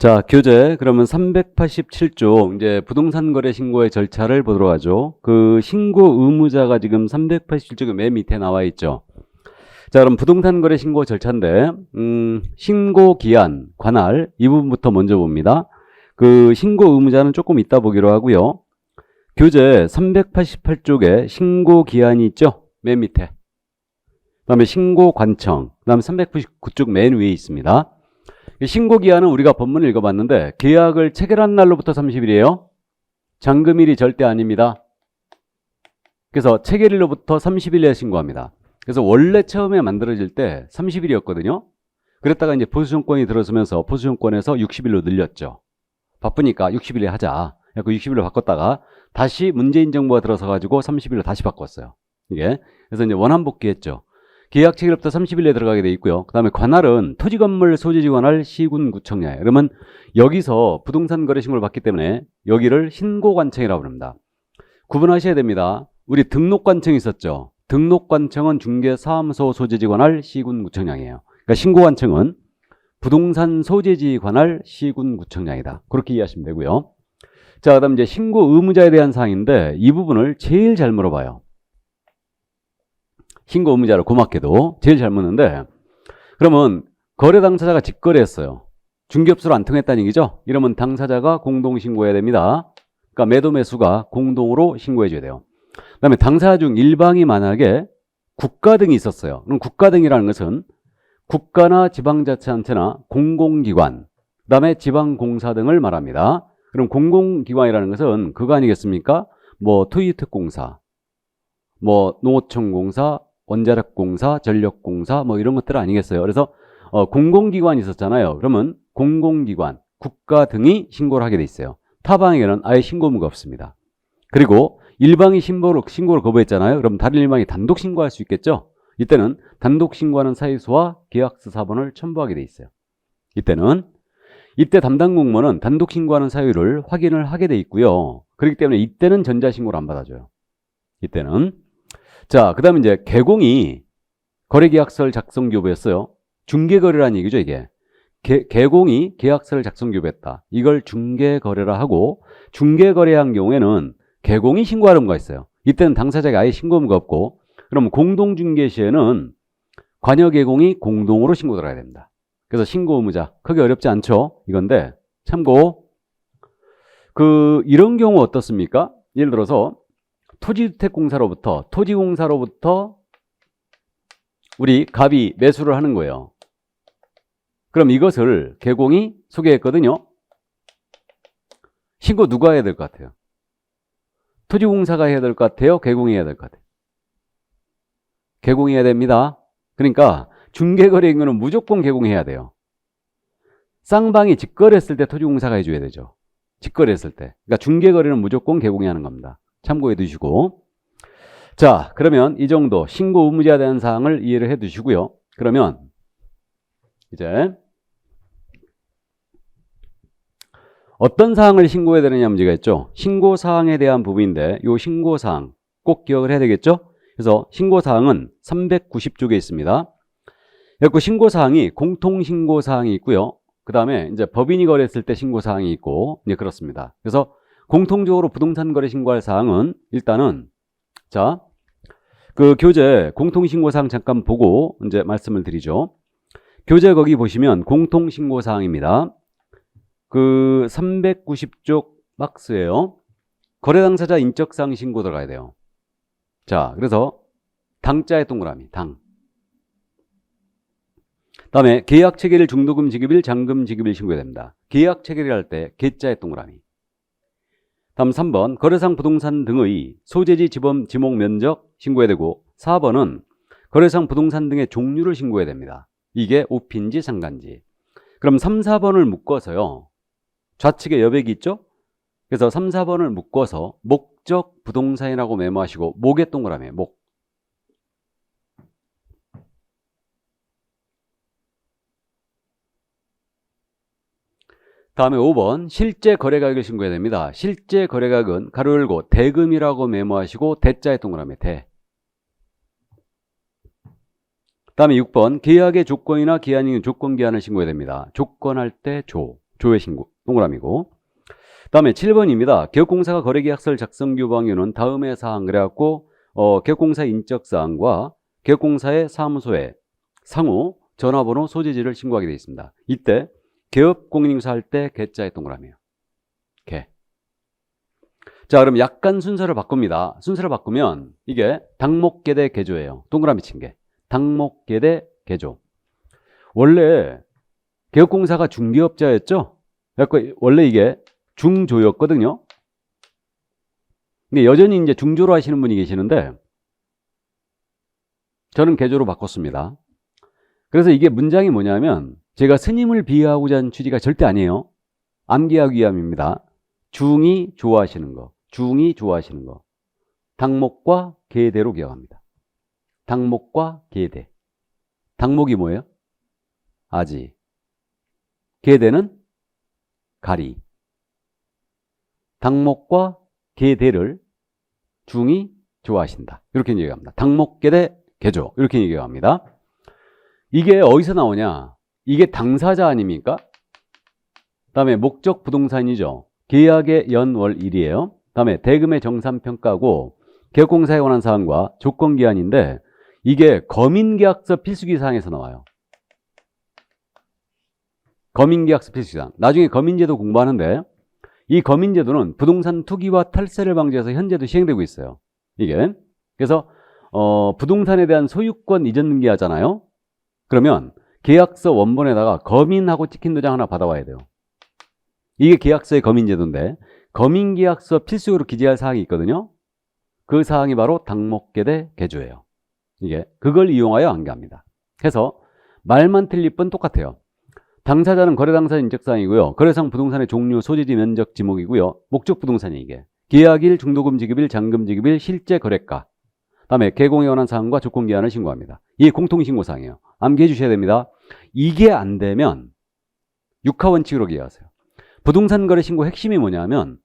자, 교재 그러면 387쪽 이제 부동산 거래 신고의 절차를 보도록 하죠. 그 신고 의무자가 지금 387쪽에 맨 밑에 나와 있죠. 자, 그럼 부동산 거래 신고 절차인데 신고 기한, 관할 이 부분부터 먼저 봅니다. 그 신고 의무자는 조금 이따 보기로 하고요. 교재 388쪽에 신고 기한이 있죠. 맨 밑에. 그다음에 신고 관청, 그다음에 399쪽 맨 위에 있습니다. 신고 기한은 우리가 본문을 읽어봤는데 계약을 체결한 날로부터 30일이에요. 잔금일이 절대 아닙니다. 그래서 체결일로부터 30일 내에 신고합니다. 그래서 원래 처음에 만들어질 때 30일이었거든요. 그랬다가 이제 보수정권이 들어서면서 보수정권에서 60일로 늘렸죠. 바쁘니까 60일에 하자. 그 60일로 바꿨다가 다시 문재인 정부가 들어서 가지고 30일로 다시 바꿨어요. 이게. 그래서 이제 원한복귀했죠. 계약 체결부터 30일 내에 들어가게 돼 있고요. 그 다음에 관할은 토지건물 소재지 관할 시군구청이에요. 그러면 여기서 부동산 거래 신고를 받기 때문에 여기를 신고관청이라고 부릅니다. 구분하셔야 됩니다. 우리 등록관청이 있었죠. 등록관청은 중개사무소 소재지 관할 시군구청장이에요. 그러니까 신고관청은 부동산 소재지 관할 시군구청장이다. 그렇게 이해하시면 되고요. 자, 그 다음 이제 신고 의무자에 대한 사항인데 이 부분을 제일 잘 물어봐요. 신고 의무자를 고맙게도 제일 잘 묻는데, 그러면 거래 당사자가 직거래했어요. 중개업소로 안 통했다는 얘기죠. 이러면 당사자가 공동 신고해야 됩니다. 그러니까 매도 매수가 공동으로 신고해 줘야 돼요. 그다음에 당사자 중 일방이 만약에 국가 등이 있었어요. 그럼 국가 등이라는 것은 국가나 지방자치단체나 공공기관, 그다음에 지방공사 등을 말합니다. 그럼 공공기관이라는 것은 그거 아니겠습니까? 뭐 토지특공사, 뭐 농어촌공사, 원자력공사, 전력공사 뭐 이런 것들 아니겠어요. 그래서 공공기관이 있었잖아요. 그러면 공공기관, 국가 등이 신고를 하게 돼 있어요. 타방에게는 아예 신고 의무가 없습니다. 그리고 일방이 신고를 거부했잖아요. 그럼 다른 일방이 단독 신고할 수 있겠죠. 이때는 단독 신고하는 사유소와 계약서 사본을 첨부하게 돼 있어요. 이때 담당 공무원은 단독 신고하는 사유를 확인을 하게 돼 있고요. 그렇기 때문에 이때는 전자신고를 안 받아줘요. 이때는. 자, 그 다음에 이제 개공이 거래계약서를 작성 교부했어요. 중개거래라는 얘기죠, 이게. 개공이 계약서를 작성 교부했다. 이걸 중개거래라 하고, 중개거래한 경우에는 개공이 신고할 의무가 있어요. 이때는 당사자가 아예 신고 의무가 없고, 그럼 공동중개 시에는 관여개공이 공동으로 신고 들어가야 됩니다. 그래서 신고 의무자, 크게 어렵지 않죠? 이건데, 참고, 이런 경우 어떻습니까? 예를 들어서, 토지주택공사로부터 우리 갑이 매수를 하는 거예요. 그럼 이것을 개공이 소개했거든요. 신고 누가 해야 될 것 같아요? 토지공사가 해야 될 것 같아요? 개공이 해야 될 것 같아요? 개공이 해야 됩니다. 그러니까 중개거래인 거는 무조건 개공해야 돼요. 쌍방이 직거래했을 때 토지공사가 해줘야 되죠. 직거래했을 때. 그러니까 중개거래는 무조건 개공이 하는 겁니다. 참고해 두시고. 자, 그러면 이 정도 신고 의무자에 대한 사항을 이해를 해 두시고요. 그러면 이제 어떤 사항을 신고해야 되느냐 문제가 있죠. 신고사항에 대한 부분인데 이 신고사항 꼭 기억을 해야 되겠죠. 그래서 신고사항은 390쪽에 있습니다. 그리고 신고사항이 공통신고사항이 있고요. 그 다음에 이제 법인이 거래했을 때 신고사항이 있고 이제 그렇습니다. 그래서 공통적으로 부동산 거래 신고할 사항은 일단은 자, 그 교재 공통신고사항 잠깐 보고 이제 말씀을 드리죠. 교재 거기 보시면 공통신고사항입니다. 그 390쪽 박스예요. 거래 당사자 인적사항 신고 들어가야 돼요. 자, 그래서 당자의 동그라미, 당. 다음에 계약 체결일, 중도금 지급일, 잔금 지급일 신고해야 됩니다. 계약 체결일 할 때 계자의 동그라미. 다음 3번 거래상 부동산 등의 소재지 지목 면적 신고해야 되고 4번은 거래상 부동산 등의 종류를 신고해야 됩니다. 이게 오피인지 상가인지. 그럼 3, 4번을 묶어서요. 좌측에 여백이 있죠? 그래서 3, 4번을 묶어서 목적 부동산이라고 메모하시고 목의 동그라미 목. 다음에 5번 실제 거래가격을 신고해야 됩니다. 실제 거래가격은 가로 열고 대금이라고 메모하시고 대자의 동그라미 대. 다음에 6번 계약의 조건이나 기한이 조건 기한을 신고해야 됩니다. 조건할 때 조회 신고 동그라미고. 다음에 7번입니다. 개업공사가 거래계약서를 작성 규범 이유는 다음의 사항 그래갖고 개업공사의 인적 사항과 개업공사의 사무소에 상호 전화번호 소재지를 신고하게 되어 있습니다. 이때 개업공인인증서 할 때 개자의 동그라미예요. 개. 자, 그럼 약간 순서를 바꿉니다. 순서를 바꾸면 이게 당목계 대 개조예요. 동그라미 친 게. 당목계 대 개조. 원래 개업공사가 중개업자였죠? 그래서 원래 이게 중조였거든요. 근데 여전히 이제 중조로 하시는 분이 계시는데 저는 개조로 바꿨습니다. 그래서 이게 문장이 뭐냐면 제가 스님을 비하하고자 하는 취지가 절대 아니에요. 암기하기 위함입니다. 중이 좋아하시는 거. 중이 좋아하시는 거. 당목과 계대로 기억합니다. 당목과 계대. 당목이 뭐예요? 아지. 계대는 가리. 당목과 계대를 중이 좋아하신다. 이렇게 얘기합니다. 당목계대 개조. 이렇게 얘기합니다. 이게 어디서 나오냐? 이게 당사자 아닙니까? 다음에 목적 부동산이죠. 계약의 연월일이에요. 다음에 대금의 정산평가고 개업공사에 관한 사항과 조건기한인데 이게 거민계약서 필수기사항에서 나와요. 거민계약서 필수기사항. 나중에 거민제도 공부하는데 이 거민제도는 부동산 투기와 탈세를 방지해서 현재도 시행되고 있어요. 이게. 그래서 부동산에 대한 소유권 이전 등기하잖아요. 그러면 계약서 원본에다가 거민하고 찍힌 도장 하나 받아와야 돼요. 이게 계약서의 거민제도인데 거민계약서 필수적으로 기재할 사항이 있거든요. 그 사항이 바로 당목계대 개조예요. 이게 그걸 이용하여 안개합니다. 그래서 말만 틀릴 뿐 똑같아요. 당사자는 거래당사 인적사항이고요. 거래상 부동산의 종류, 소재지, 면적, 지목이고요. 목적 부동산이 이게. 계약일, 중도금 지급일, 잔금 지급일, 실제 거래가. 다음에 개공에 관한 사항과 조건기한을 신고합니다. 이게 공통신고사항이에요. 암기해 주셔야 됩니다. 이게 안 되면 육하원칙으로 기억하세요. 부동산 거래 신고 핵심이 뭐냐면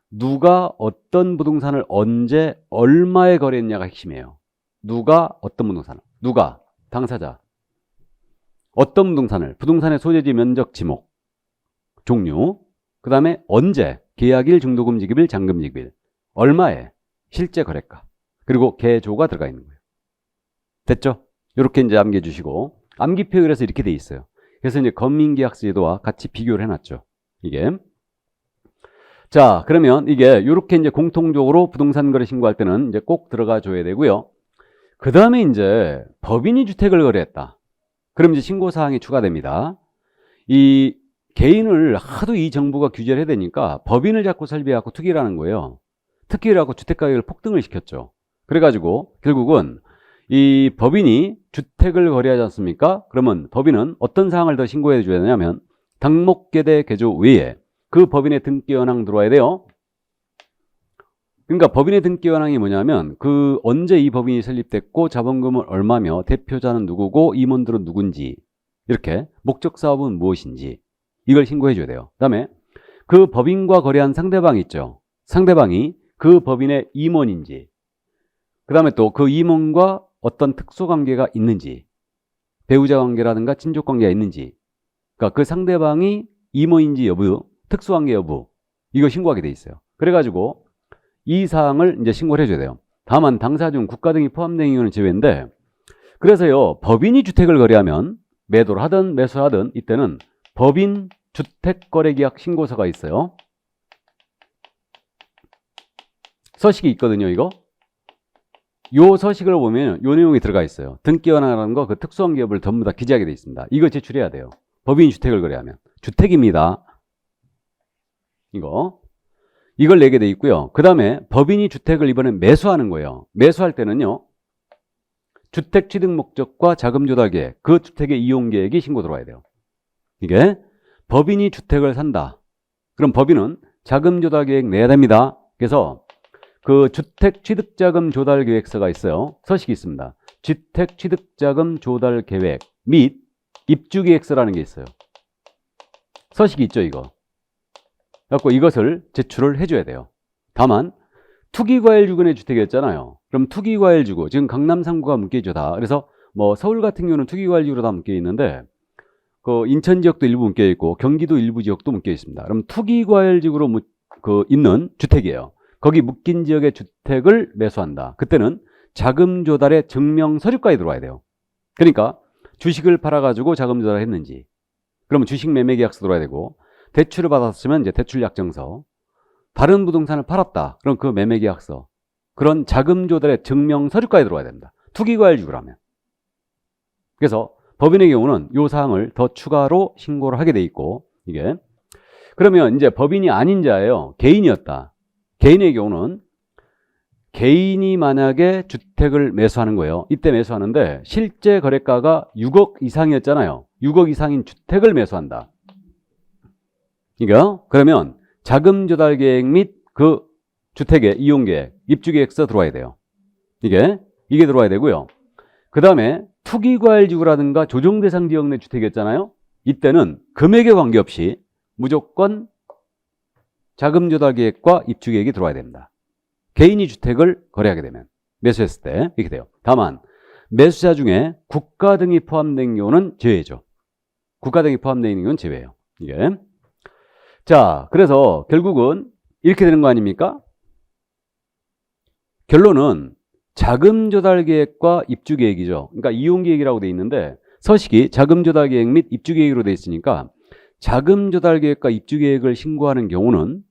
누가 어떤 부동산을 언제 얼마에 거래했냐가 핵심이에요. 누가 어떤 부동산을. 누가 당사자. 어떤 부동산을, 부동산의 소재지, 면적, 지목, 종류, 그 다음에 언제, 계약일, 중도금 지급일, 잔금 지급일, 얼마에, 실제 거래가, 그리고 개조가 들어가 있는 거예요. 됐죠? 이렇게 이제 암기해 주시고, 암기표에 그래서 이렇게 돼 있어요. 그래서 이제 건민계약서 제도와 같이 비교를 해놨죠. 이게. 자, 그러면 이게 이렇게 이제 공통적으로 부동산 거래 신고할 때는 이제 꼭 들어가 줘야 되고요. 그 다음에 이제 법인이 주택을 거래했다. 그럼 이제 신고사항이 추가됩니다. 이 개인을 하도 이 정부가 규제를 해야 되니까 법인을 자꾸 설비해갖고 투기를 하는 거예요. 특기를 하고 주택가격을 폭등을 시켰죠. 그래가지고 결국은 이 법인이 주택을 거래하지 않습니까? 그러면 법인은 어떤 사항을 더 신고해 줘야 되냐면 당목계대 개조 외에 그 법인의 등기 현황 들어와야 돼요. 그러니까 법인의 등기 현황이 뭐냐면 그 언제 이 법인이 설립됐고 자본금은 얼마며 대표자는 누구고 임원들은 누군지 이렇게 목적 사업은 무엇인지 이걸 신고해 줘야 돼요. 그다음에 그 법인과 거래한 상대방이 있죠. 상대방이 그 법인의 임원인지 그다음에 또 그 임원과 어떤 특수관계가 있는지 배우자 관계라든가 친족 관계가 있는지 그러니까 그 상대방이 임원인지 여부 특수관계 여부 이거 신고하게 돼 있어요. 그래가지고 이 사항을 이제 신고를 해줘야 돼요. 다만 당사 중 국가 등이 포함된 경우는 제외인데 그래서요 법인이 주택을 거래하면 매도를 하든 매수를 하든 이때는 법인 주택거래계약 신고서가 있어요. 서식이 있거든요. 이거 요 서식을 보면 요 내용이 들어가 있어요. 등기현황이라는 거 그 특수한 기업을 전부 다 기재하게 돼 있습니다. 이거 제출해야 돼요. 법인이 주택을 거래하면 주택입니다. 이걸 내게 돼 있고요. 그 다음에 법인이 주택을 이번에 매수하는 거예요. 매수할 때는요. 주택 취득 목적과 자금 조달 계획, 그 주택의 이용 계획이 신고 들어와야 돼요. 이게 법인이 주택을 산다. 그럼 법인은 자금 조달 계획 내야 됩니다. 그래서 그 주택 취득 자금 조달 계획서가 있어요. 서식이 있습니다. 주택 취득 자금 조달 계획 및 입주 계획서라는 게 있어요. 서식이 있죠, 이거. 그래서 이것을 제출을 해줘야 돼요. 다만 투기과일주근의 주택이었잖아요. 그럼 투기과일주구 지금 강남 3구가 묶여 있죠 다. 그래서 뭐 서울 같은 경우는 투기과일주구로 다 묶여 있는데 그 인천 지역도 일부 묶여 있고 경기도 일부 지역도 묶여 있습니다. 그럼 투기과열지구로 있는 주택이에요. 거기 묶인 지역의 주택을 매수한다. 그때는 자금 조달의 증명 서류까지 들어와야 돼요. 그러니까 주식을 팔아가지고 자금 조달을 했는지, 그러면 주식 매매 계약서 들어와야 되고, 대출을 받았으면 이제 대출 약정서, 다른 부동산을 팔았다. 그럼 그 매매 계약서, 그런 자금 조달의 증명 서류까지 들어와야 됩니다. 투기과열지구라면. 그래서 법인의 경우는 이 사항을 더 추가로 신고를 하게 돼 있고, 이게 그러면 이제 법인이 아닌 자예요. 개인이었다. 개인의 경우는 개인이 만약에 주택을 매수하는 거예요. 이때 매수하는데 실제 거래가가 6억 이상이었잖아요. 6억 이상인 주택을 매수한다. 이거 그러면 자금 조달 계획 및 그 주택의 이용 계획, 입주 계획서 들어와야 돼요. 이게 들어와야 되고요. 그 다음에 투기과열지구라든가 조정대상 지역 내 주택이었잖아요. 이때는 금액에 관계없이 무조건 자금 조달 계획과 입주 계획이 들어와야 됩니다. 개인이 주택을 거래하게 되면, 매수했을 때 이렇게 돼요. 다만 매수자 중에 국가 등이 포함된 경우는 제외죠. 국가 등이 포함되어 있는 경우는 제외예요. 이게. 자, 그래서 결국은 이렇게 되는 거 아닙니까? 결론은 자금 조달 계획과 입주 계획이죠. 그러니까 이용 계획이라고 돼 있는데 서식이 자금 조달 계획 및 입주 계획으로 돼 있으니까 자금 조달 계획과 입주 계획을 신고하는 경우는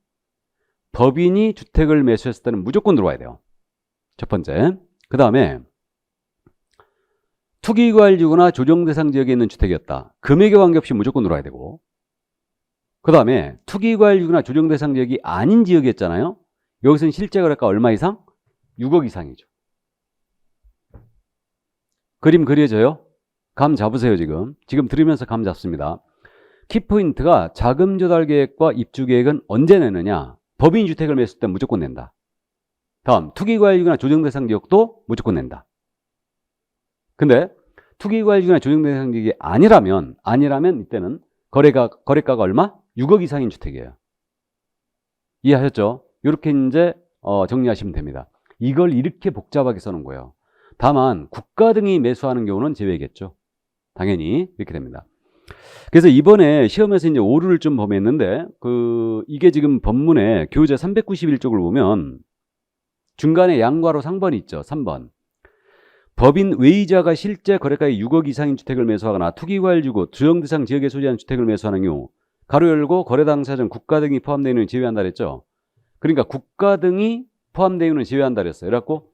법인이 주택을 매수했을 때는 무조건 들어와야 돼요. 첫 번째. 그 다음에 투기과열지구나 조정대상 지역에 있는 주택이었다. 금액에 관계없이 무조건 들어와야 되고, 그 다음에 투기과열지구나 조정대상 지역이 아닌 지역이었잖아요. 여기서는 실제 거래가 얼마 이상? 6억 이상이죠. 그림 그려져요? 감 잡으세요. 지금 들으면서 감 잡습니다. 키포인트가 자금 조달 계획과 입주 계획은 언제 내느냐? 법인이 주택을 매수할 때 무조건 낸다. 다음, 투기과열지구나 조정대상 지역도 무조건 낸다. 근데 투기과열지구나 조정대상 지역이 아니라면 이때는 거래가가 얼마? 6억 이상인 주택이에요. 이해하셨죠? 이렇게 이제 정리하시면 됩니다. 이걸 이렇게 복잡하게 써놓은 거예요. 다만 국가 등이 매수하는 경우는 제외겠죠. 당연히 이렇게 됩니다. 그래서 이번에 시험에서 이제 오류를 좀 범했는데, 이게 지금 법문에 교재 391쪽을 보면 중간에 양괄호 상번이 있죠. 3번. 법인 외의자가 실제 거래가의 6억 이상인 주택을 매수하거나 투기과열지구 조정대상 지역에 소재한 주택을 매수하는 경우, 가로 열고 거래 당사자는 국가 등이 포함되어 있는 제외한다 그랬죠. 그러니까 국가 등이 포함되어 있는 제외한다 그랬어요. 그래갖고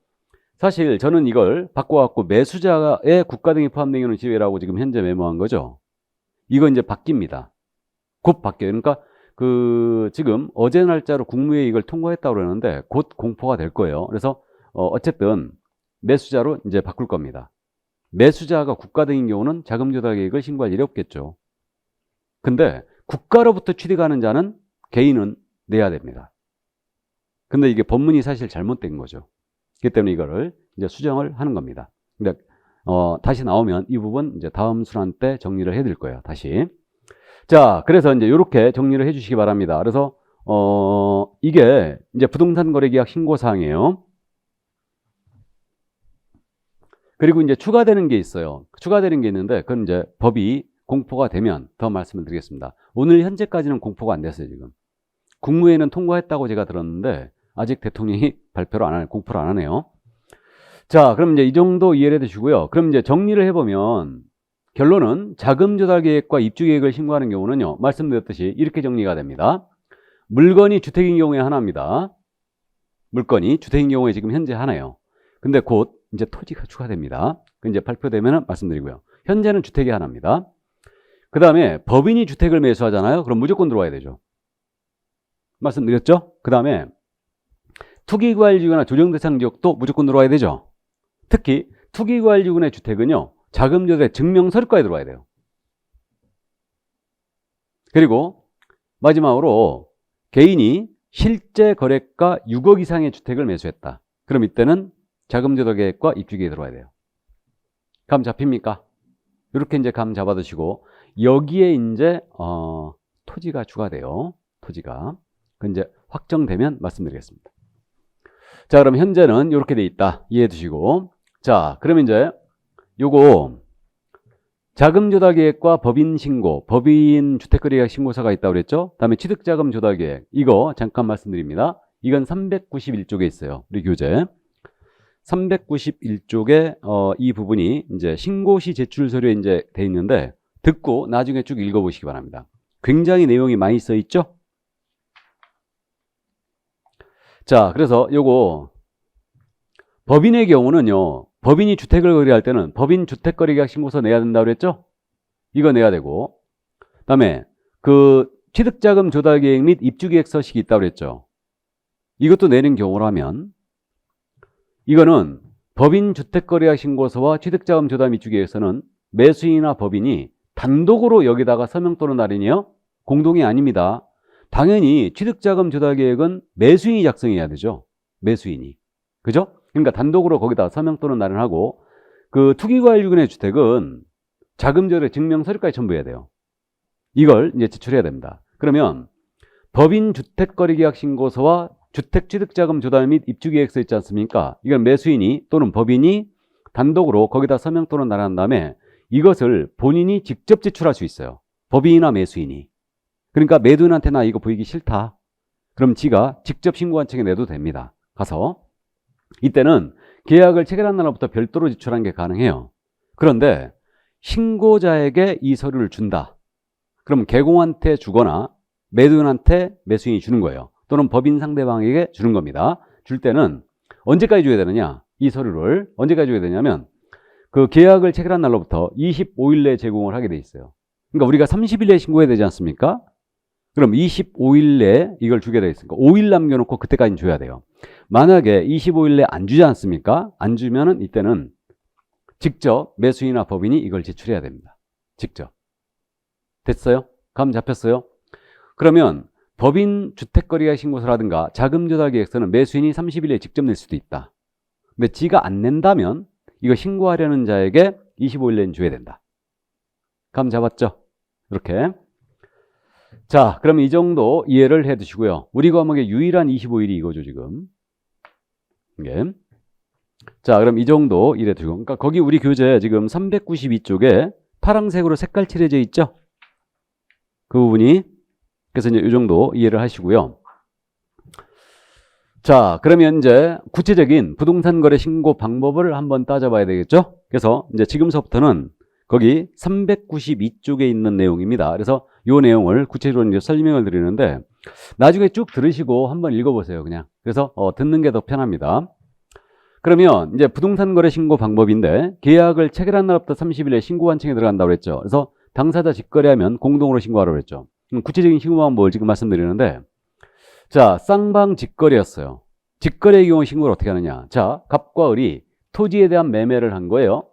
사실 저는 이걸 바꿔갖고 매수자의 국가 등이 포함되어 있는 제외라고 지금 현재 메모한 거죠. 이거 이제 바뀝니다. 곧 바뀌어요. 그러니까 지금 어제 날짜로 국무회의 이걸 통과했다고 그러는데 곧 공포가 될 거예요. 그래서 어쨌든 매수자로 이제 바꿀 겁니다. 매수자가 국가 등인 경우는 자금 조달 계획을 신고할 일이 없겠죠. 근데 국가로부터 취득하는 자는 개인은 내야 됩니다. 근데 이게 법문이 사실 잘못된 거죠. 그렇기 때문에 이거를 이제 수정을 하는 겁니다. 근데 다시 나오면 이 부분 이제 다음 순환 때 정리를 해드릴 거예요. 다시. 자, 그래서 이제 이렇게 정리를 해주시기 바랍니다. 그래서 이게 이제 부동산 거래 계약 신고 사항이에요. 그리고 이제 추가되는 게 있어요. 추가되는 게 있는데 그건 이제 법이 공포가 되면 더 말씀을 드리겠습니다. 오늘 현재까지는 공포가 안 됐어요. 지금 국무회의는 통과했다고 제가 들었는데 아직 대통령이 발표를 안 하네요. 공포를 안 하네요. 자, 그럼 이제 이 정도 이해를 해두시고요. 그럼 이제 정리를 해보면 결론은 자금 조달 계획과 입주 계획을 신고하는 경우는요, 말씀드렸듯이 이렇게 정리가 됩니다. 물건이 주택인 경우에 하나입니다. 물건이 주택인 경우에 지금 현재 하나예요. 근데 곧 이제 토지가 추가됩니다. 그 이제 발표되면 말씀드리고요. 현재는 주택이 하나입니다. 그 다음에 법인이 주택을 매수하잖아요. 그럼 무조건 들어와야 되죠. 말씀드렸죠? 그 다음에 투기과열지구나 조정대상 지역도 무조건 들어와야 되죠. 특히 투기과열지구의 주택은요, 자금 조달의 증명 서류까지 들어와야 돼요. 그리고 마지막으로 개인이 실제 거래가 6억 이상의 주택을 매수했다. 그럼 이때는 자금 조달 계획과 입주 계획이 들어와야 돼요. 감 잡힙니까? 이렇게 이제 감 잡아두시고 여기에 이제 토지가 추가돼요. 토지가. 그 이제 확정되면 말씀드리겠습니다. 자, 그럼 현재는 이렇게 돼 있다. 이해해 두시고. 자, 그러면 이제 요거 자금 조달 계획과 법인 신고, 법인 주택거래 계약 신고서가 있다고 그랬죠? 그다음에 취득자금 조달 계획. 이거 잠깐 말씀드립니다. 이건 391쪽에 있어요. 우리 교재. 391쪽에 이 부분이 이제 신고시 제출 서류에 이제 돼 있는데 듣고 나중에 쭉 읽어 보시기 바랍니다. 굉장히 내용이 많이 써 있죠? 자, 그래서 요거 법인의 경우는요. 법인이 주택을 거래할 때는 법인 주택거래계약 신고서 내야 된다고 그랬죠? 이거 내야 되고 그다음에 그 취득자금 조달 계획 및 입주 계획 서식이 있다고 그랬죠? 이것도 내는 경우라면 이거는 법인 주택거래계약 신고서와 취득자금 조달 및 입주 계획서는 매수인이나 법인이 단독으로 여기다가 서명 또는 날인이요? 공동이 아닙니다. 당연히 취득자금 조달 계획은 매수인이 작성해야 되죠. 매수인이. 그죠? 그러니까 단독으로 거기다 서명 또는 날인하고 그 투기과일유근의 주택은 자금 조달 증명 서류까지 첨부해야 돼요. 이걸 이제 제출해야 됩니다. 그러면 법인 주택거래계약 신고서와 주택 취득자금 조달 및 입주 계획서 있지 않습니까? 이건 매수인이 또는 법인이 단독으로 거기다 서명 또는 날한 다음에 이것을 본인이 직접 제출할 수 있어요. 법인이나 매수인이. 그러니까 매도인한테 나 이거 보이기 싫다. 그럼 지가 직접 신고한청에 내도 됩니다. 가서. 이때는 계약을 체결한 날부터 별도로 제출하는 게 가능해요. 그런데 신고자에게 이 서류를 준다. 그럼 개공한테 주거나 매도인한테 매수인이 주는 거예요. 또는 법인 상대방에게 주는 겁니다. 줄 때는 언제까지 줘야 되느냐? 이 서류를 언제까지 줘야 되냐면 그 계약을 체결한 날로부터 25일 내에 제공을 하게 돼 있어요. 그러니까 우리가 30일 내에 신고해야 되지 않습니까? 그럼 25일 내에 이걸 주게 돼 있으니까 5일 남겨놓고 그때까지 줘야 돼요. 만약에 25일 내에 안 주지 않습니까? 안 주면은 이때는 직접 매수인이나 법인이 이걸 제출해야 됩니다. 직접. 됐어요? 감 잡혔어요? 그러면 법인 주택거래계약 신고서라든가 자금조달계획서는 매수인이 30일 내에 직접 낼 수도 있다. 근데 지가 안 낸다면 이거 신고하려는 자에게 25일 내에 줘야 된다. 감 잡았죠? 이렇게. 자, 그럼 이 정도 이해를 해 두시고요. 우리 과목의 유일한 25일이 이거죠, 지금. 이게. 자, 그럼 이 정도 이해 두시고. 그러니까 거기 우리 교재 지금 392쪽에 파란색으로 색깔 칠해져 있죠? 그 부분이. 그래서 이제 이 정도 이해를 하시고요. 자, 그러면 이제 구체적인 부동산 거래 신고 방법을 한번 따져봐야 되겠죠? 그래서 이제 지금서부터는 거기 392쪽에 있는 내용입니다. 그래서 이 내용을 구체적으로 이제 설명을 드리는데 나중에 쭉 들으시고 한번 읽어보세요, 그냥. 그래서 듣는 게 더 편합니다. 그러면 이제 부동산 거래 신고 방법인데 계약을 체결한 날부터 30일에 신고한청에 들어간다고 그랬죠. 그래서 당사자 직거래하면 공동으로 신고하라고 그랬죠. 구체적인 신고 방법을 지금 말씀드리는데 자, 쌍방 직거래였어요. 직거래의 경우 신고를 어떻게 하느냐. 자, 갑과 을이 토지에 대한 매매를 한 거예요.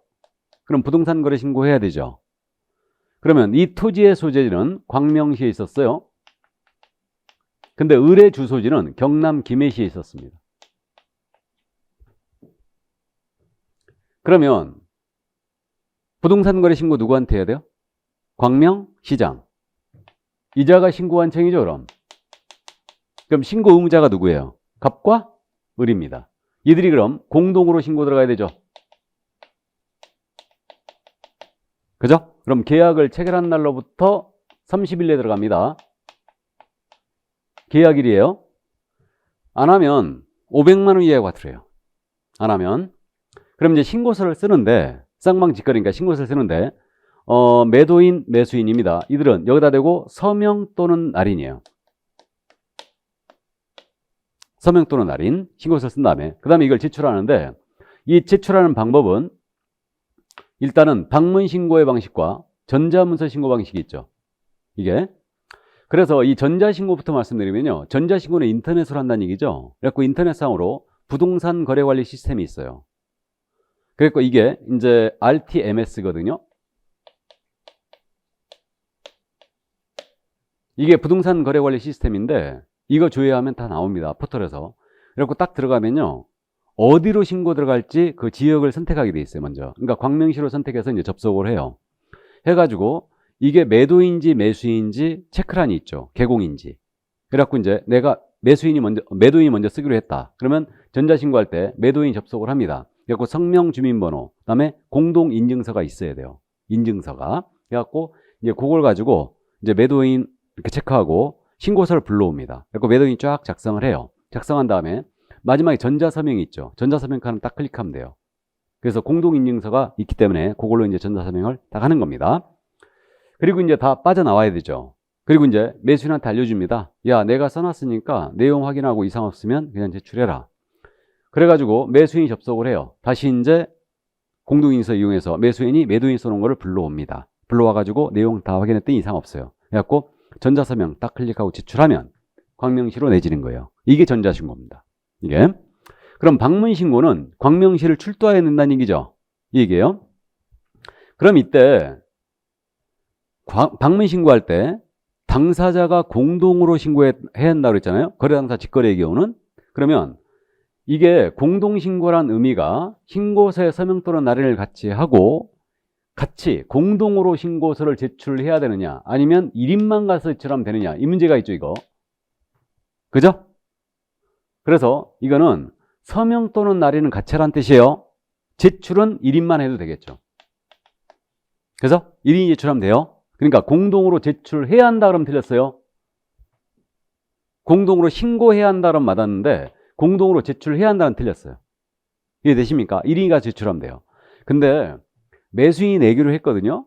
그럼 부동산 거래 신고해야 되죠. 그러면 이 토지의 소재지는 광명시에 있었어요. 근데 을의 주소지는 경남 김해시에 있었습니다. 그러면 부동산 거래 신고 누구한테 해야 돼요? 광명시장. 이자가 신고한청이죠, 그럼. 그럼 신고 의무자가 누구예요? 갑과 을입니다. 이들이 그럼 공동으로 신고 들어가야 되죠. 그죠? 그럼 계약을 체결한 날로부터 30일 내에 들어갑니다. 계약일이에요. 안 하면 500만 원 이하의 과태료예요. 안 하면. 그럼 이제 신고서를 쓰는데 쌍방 직거래니까 신고서를 쓰는데 매도인, 매수인입니다. 이들은 여기다 대고 서명 또는 날인이에요. 서명 또는 날인 신고서를 쓴 다음에 그 다음에 이걸 제출하는데 이 제출하는 방법은 일단은 방문 신고의 방식과 전자문서 신고 방식이 있죠. 이게. 그래서 이 전자신고부터 말씀드리면요. 전자신고는 인터넷으로 한다는 얘기죠. 그래서 인터넷상으로 부동산 거래 관리 시스템이 있어요. 그래서 이게 이제 RTMS거든요. 이게 부동산 거래 관리 시스템인데 이거 조회하면 다 나옵니다. 포털에서. 그래서 딱 들어가면요. 어디로 신고 들어갈지 그 지역을 선택하게 돼 있어요, 먼저. 그러니까 광명시로 선택해서 이제 접속을 해요. 해가지고 이게 매도인지 매수인지 체크란이 있죠. 개공인지. 그래갖고 이제 내가 매도인이 먼저 쓰기로 했다. 그러면 전자신고할 때 매도인 접속을 합니다. 그래갖고 성명 주민번호, 그다음에 공동인증서가 있어야 돼요. 인증서가. 그래갖고 이제 그걸 가지고 이제 매도인 이렇게 체크하고 신고서를 불러옵니다. 그래서 매도인이 쫙 작성을 해요. 작성한 다음에 마지막에 전자서명이 있죠. 전자서명 칸을 딱 클릭하면 돼요. 그래서 공동인증서가 있기 때문에 그걸로 이제 전자서명을 딱 하는 겁니다. 그리고 이제 다 빠져나와야 되죠. 그리고 이제 매수인한테 알려줍니다. 야, 내가 써놨으니까 내용 확인하고 이상 없으면 그냥 제출해라. 그래가지고 매수인이 접속을 해요. 다시 이제 공동인증서 이용해서 매수인이 매도인 써놓은 거를 불러옵니다. 불러와가지고 내용 다 확인했더니 이상 없어요. 그래갖고 전자서명 딱 클릭하고 제출하면 광명시로 내지는 거예요. 이게 전자신고입니다. 이게. 그럼 방문신고는 광명시를 출두해야 된다는 얘기죠. 이 얘기예요. 그럼 이때 방문신고할 때 당사자가 공동으로 신고해야 한다고 그랬잖아요. 거래당사 직거래의 경우는. 그러면 이게 공동신고란 의미가 신고서에 서명 또는 날인을 같이 하고 같이 공동으로 신고서를 제출해야 되느냐 아니면 1인만 가서 제출하면 되느냐 이 문제가 있죠 이거. 그죠? 그래서 이거는 서명 또는 날인은 같이 하라는 뜻이에요. 제출은 1인만 해도 되겠죠. 그래서 1인이 제출하면 돼요. 그러니까 공동으로 제출해야 한다 그러면 틀렸어요. 공동으로 신고해야 한다 그러면 맞았는데 공동으로 제출해야 한다는 틀렸어요. 이해되십니까? 1인이 제출하면 돼요. 근데 매수인이 내기로 했거든요.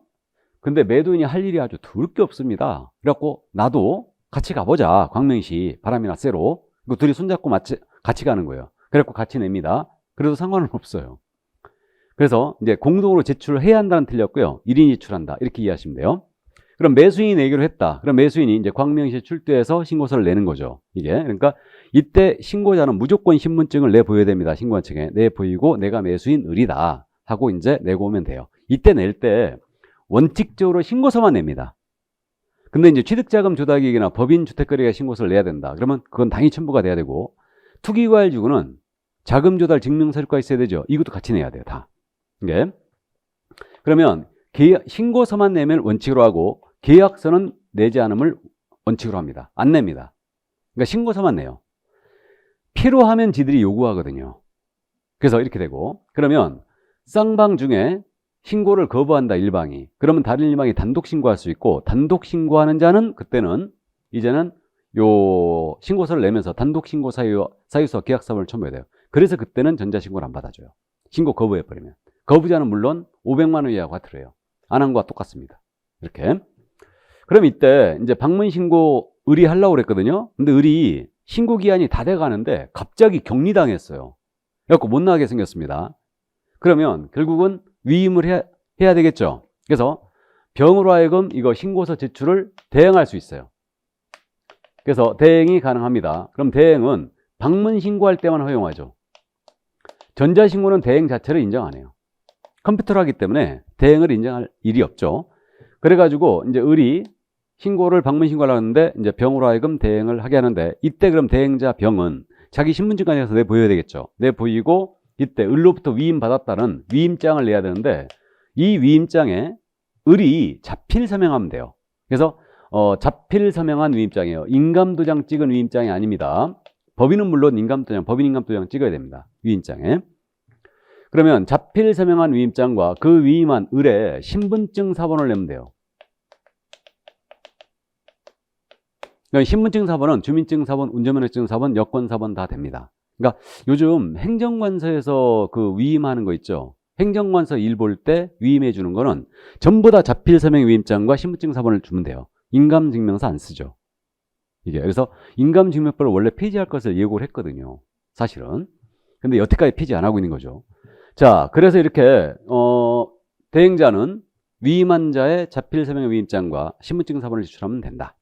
근데 매도인이 할 일이 아주 더울 게 없습니다. 그래갖고 나도 같이 가보자. 광명시 바람이나 쇠로. 그 둘이 손잡고 같이 가는 거예요. 그래갖고 같이 냅니다. 그래도 상관은 없어요. 그래서 이제 공동으로 제출해야 한다는 틀렸고요. 1인이 제출한다. 이렇게 이해하시면 돼요. 그럼 매수인이 내기로 했다. 그럼 매수인이 이제 광명시에 출두해서 신고서를 내는 거죠. 이게. 그러니까 이때 신고자는 무조건 신분증을 내보여야 됩니다. 신고한 측에. 내보이고 내가 매수인 을이다. 하고 이제 내고 오면 돼요. 이때 낼 때 원칙적으로 신고서만 냅니다. 근데 이제 취득자금 조달기획이나 법인 주택거래가 신고서를 내야 된다. 그러면 그건 당연히 첨부가 돼야 되고 투기과열주구는 자금 조달 증명서류가 있어야 되죠. 이것도 같이 내야 돼요. 다. 이게. 그러면 신고서만 내면 원칙으로 하고 계약서는 내지 않음을 원칙으로 합니다. 안 냅니다. 그러니까 신고서만 내요. 필요하면 지들이 요구하거든요. 그래서 이렇게 되고 그러면 쌍방 중에 신고를 거부한다 일방이. 그러면 다른 일방이 단독 신고할 수 있고 단독 신고하는 자는 그때는 이제는 요 신고서를 내면서 단독 신고 사유서 계약서를 첨부해야 돼요. 그래서 그때는 전자신고를 안 받아줘요. 신고 거부해버리면. 거부자는 물론 500만 원 이하 과태료예요. 안 한 거와 똑같습니다. 이렇게. 그럼 이때 이제 방문신고 의리하려고 그랬거든요. 근데 의리 신고 기한이 다 돼가는데 갑자기 격리당했어요. 그래갖고 못 나가게 생겼습니다. 그러면 결국은 위임을 해야 되겠죠. 그래서 병으로 하여금 이거 신고서 제출을 대행할 수 있어요. 그래서 대행이 가능합니다. 그럼 대행은 방문 신고할 때만 허용하죠. 전자신고는 대행 자체를 인정 안 해요. 컴퓨터로 하기 때문에 대행을 인정할 일이 없죠. 그래가지고 이제 을이 신고를 방문 신고를 하는데 이제 병으로 하여금 대행을 하게 하는데 이때 그럼 대행자 병은 자기 신분증까지 해서 내보여야 되겠죠. 내보이고 이때 을로부터 위임 받았다는 위임장을 내야 되는데 이 위임장에 을이 자필 서명하면 돼요. 그래서 자필 서명한 위임장이에요. 인감도장 찍은 위임장이 아닙니다. 법인은 물론 인감도장, 법인 인감도장 찍어야 됩니다. 위임장에. 그러면 자필 서명한 위임장과 그 위임한 을의 신분증 사본을 내면 돼요. 그러니까 신분증 사본은 주민증 사본, 운전면허증 사본, 여권 사본 다 됩니다. 그러니까 요즘 행정관서에서 그 위임하는 거 있죠. 행정관서 일 볼 때 위임해 주는 거는 전부 다 자필 서명 위임장과 신분증 사본을 주면 돼요. 인감증명서 안 쓰죠. 이게 그래서 인감증명서를 원래 폐지할 것을 예고를 했거든요. 사실은. 근데 여태까지 폐지 안 하고 있는 거죠. 자, 그래서 이렇게 대행자는 위임한 자의 자필 서명 위임장과 신분증 사본을 제출하면 된다.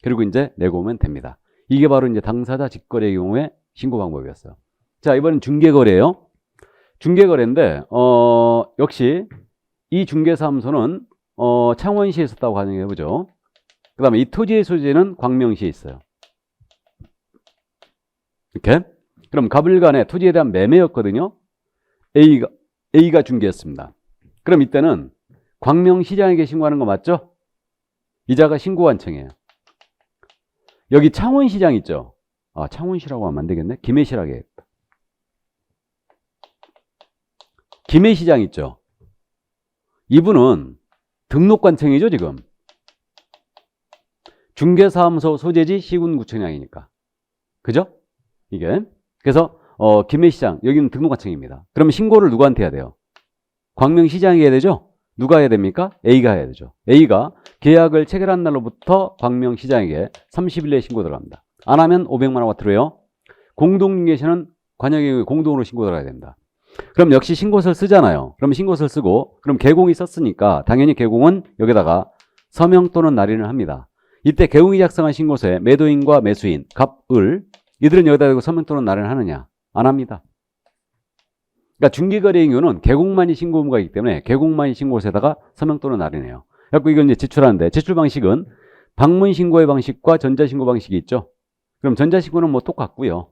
그리고 이제 내고 오면 됩니다. 이게 바로 이제 당사자 직거래의 경우에 신고 방법이었어요. 자, 이번엔 중개거래예요. 중개거래인데 역시 이 중개사무소는 창원시에 있었다고 가정해 보죠. 그 다음에 이 토지의 소재는 광명시에 있어요. 이렇게. 그럼 갑을간의 토지에 대한 매매였거든요. A가 중개했습니다. 그럼 이때는 광명시장에게 신고하는 거 맞죠? 이자가 신고관청이에요. 여기 창원시장 있죠? 아, 창원시라고 하면 안 되겠네. 김해시라고 해야겠다. 김해시장 있죠? 이분은 등록관청이죠, 지금. 중개사무소 소재지 시군구청장이니까. 그죠? 이게. 그래서 김해시장 여기는 등록관청입니다. 그러면 신고를 누구한테 해야 돼요? 광명시장이 해야 되죠? 누가 해야 됩니까? A가 해야 되죠. A가 계약을 체결한 날로부터 광명시장에게 30일 내에 신고 들어갑니다. 안 하면 500만 원 과태료예요. 공동중개시는 관역에 공동으로 신고 들어가야 됩니다. 그럼 역시 신고서를 쓰잖아요. 그럼 신고서를 쓰고 그럼 개공이 썼으니까 당연히 개공은 여기다가 서명 또는 날인을 합니다. 이때 개공이 작성한 신고서에 매도인과 매수인, 갑, 을 이들은 여기다 대고 서명 또는 날인을 하느냐? 안 합니다. 그러니까 중개거래 행위는 개공만이 신고 의무가 있기 때문에 개공만이 신고서에다가 서명 또는 날인해요. 그래서 이걸 이제 제출하는데 제출 방식은 방문 신고의 방식과 전자 신고 방식이 있죠. 그럼 전자 신고는 뭐 똑같고요.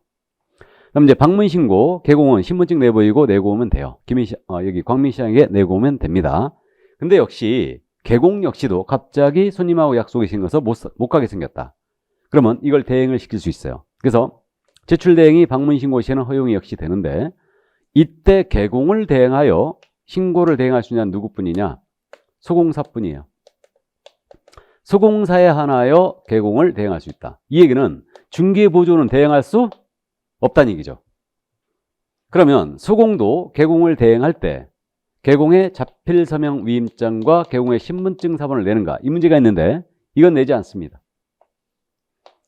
그럼 이제 방문 신고 개공은 신분증 내보이고 내고 오면 돼요. 여기 광명시장에 내고 오면 됩니다. 근데 역시 개공 역시도 갑자기 손님하고 약속이 생겨서 못 가게 생겼다. 그러면 이걸 대행을 시킬 수 있어요. 그래서 제출 대행이 방문 신고 시에는 허용이 역시 되는데 이때 개공을 대행하여 신고를 대행할 수 있는 누구뿐이냐? 소공사뿐이에요. 소공사에 한하여 개공을 대행할 수 있다. 이 얘기는 중개보조는 대행할 수 없다는 얘기죠. 그러면 소공도 개공을 대행할 때 개공의 자필서명 위임장과 개공의 신분증 사본을 내는가? 이 문제가 있는데 이건 내지 않습니다.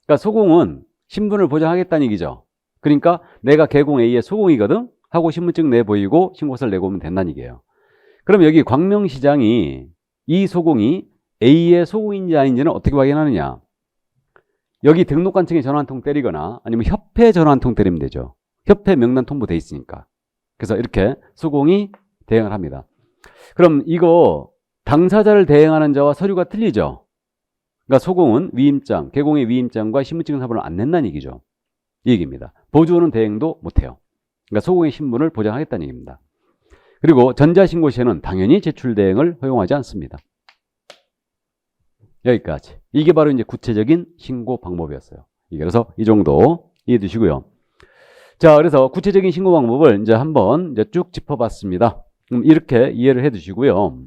그러니까 소공은 신분을 보장하겠다는 얘기죠. 그러니까 내가 개공 A의 소공이거든? 하고 신분증 내보이고 신고서를 내고 오면 된다는 얘기예요. 그럼 여기 광명시장이 이 소공이 A의 소공인지 아닌지는 어떻게 확인하느냐? 여기 등록관청에 전화 한 통 때리거나 아니면 협회에 전화 한 통 때리면 되죠. 협회 명단 통보돼 있으니까. 그래서 이렇게 소공이 대행을 합니다. 그럼 이거 당사자를 대행하는 자와 서류가 틀리죠. 그러니까 소공은 위임장, 개공의 위임장과 신분증 사본을 안 낸다는 얘기죠. 이 얘기입니다. 보조는 대행도 못해요. 그러니까 소공의 신분을 보장하겠다는 얘기입니다. 그리고 전자신고 시에는 당연히 제출 대행을 허용하지 않습니다. 여기까지. 이게 바로 이제 구체적인 신고 방법이었어요. 그래서 이 정도 이해해 두시고요. 자, 그래서 구체적인 신고 방법을 이제 한번 이제 쭉 짚어봤습니다. 이렇게 이해를 해 두시고요.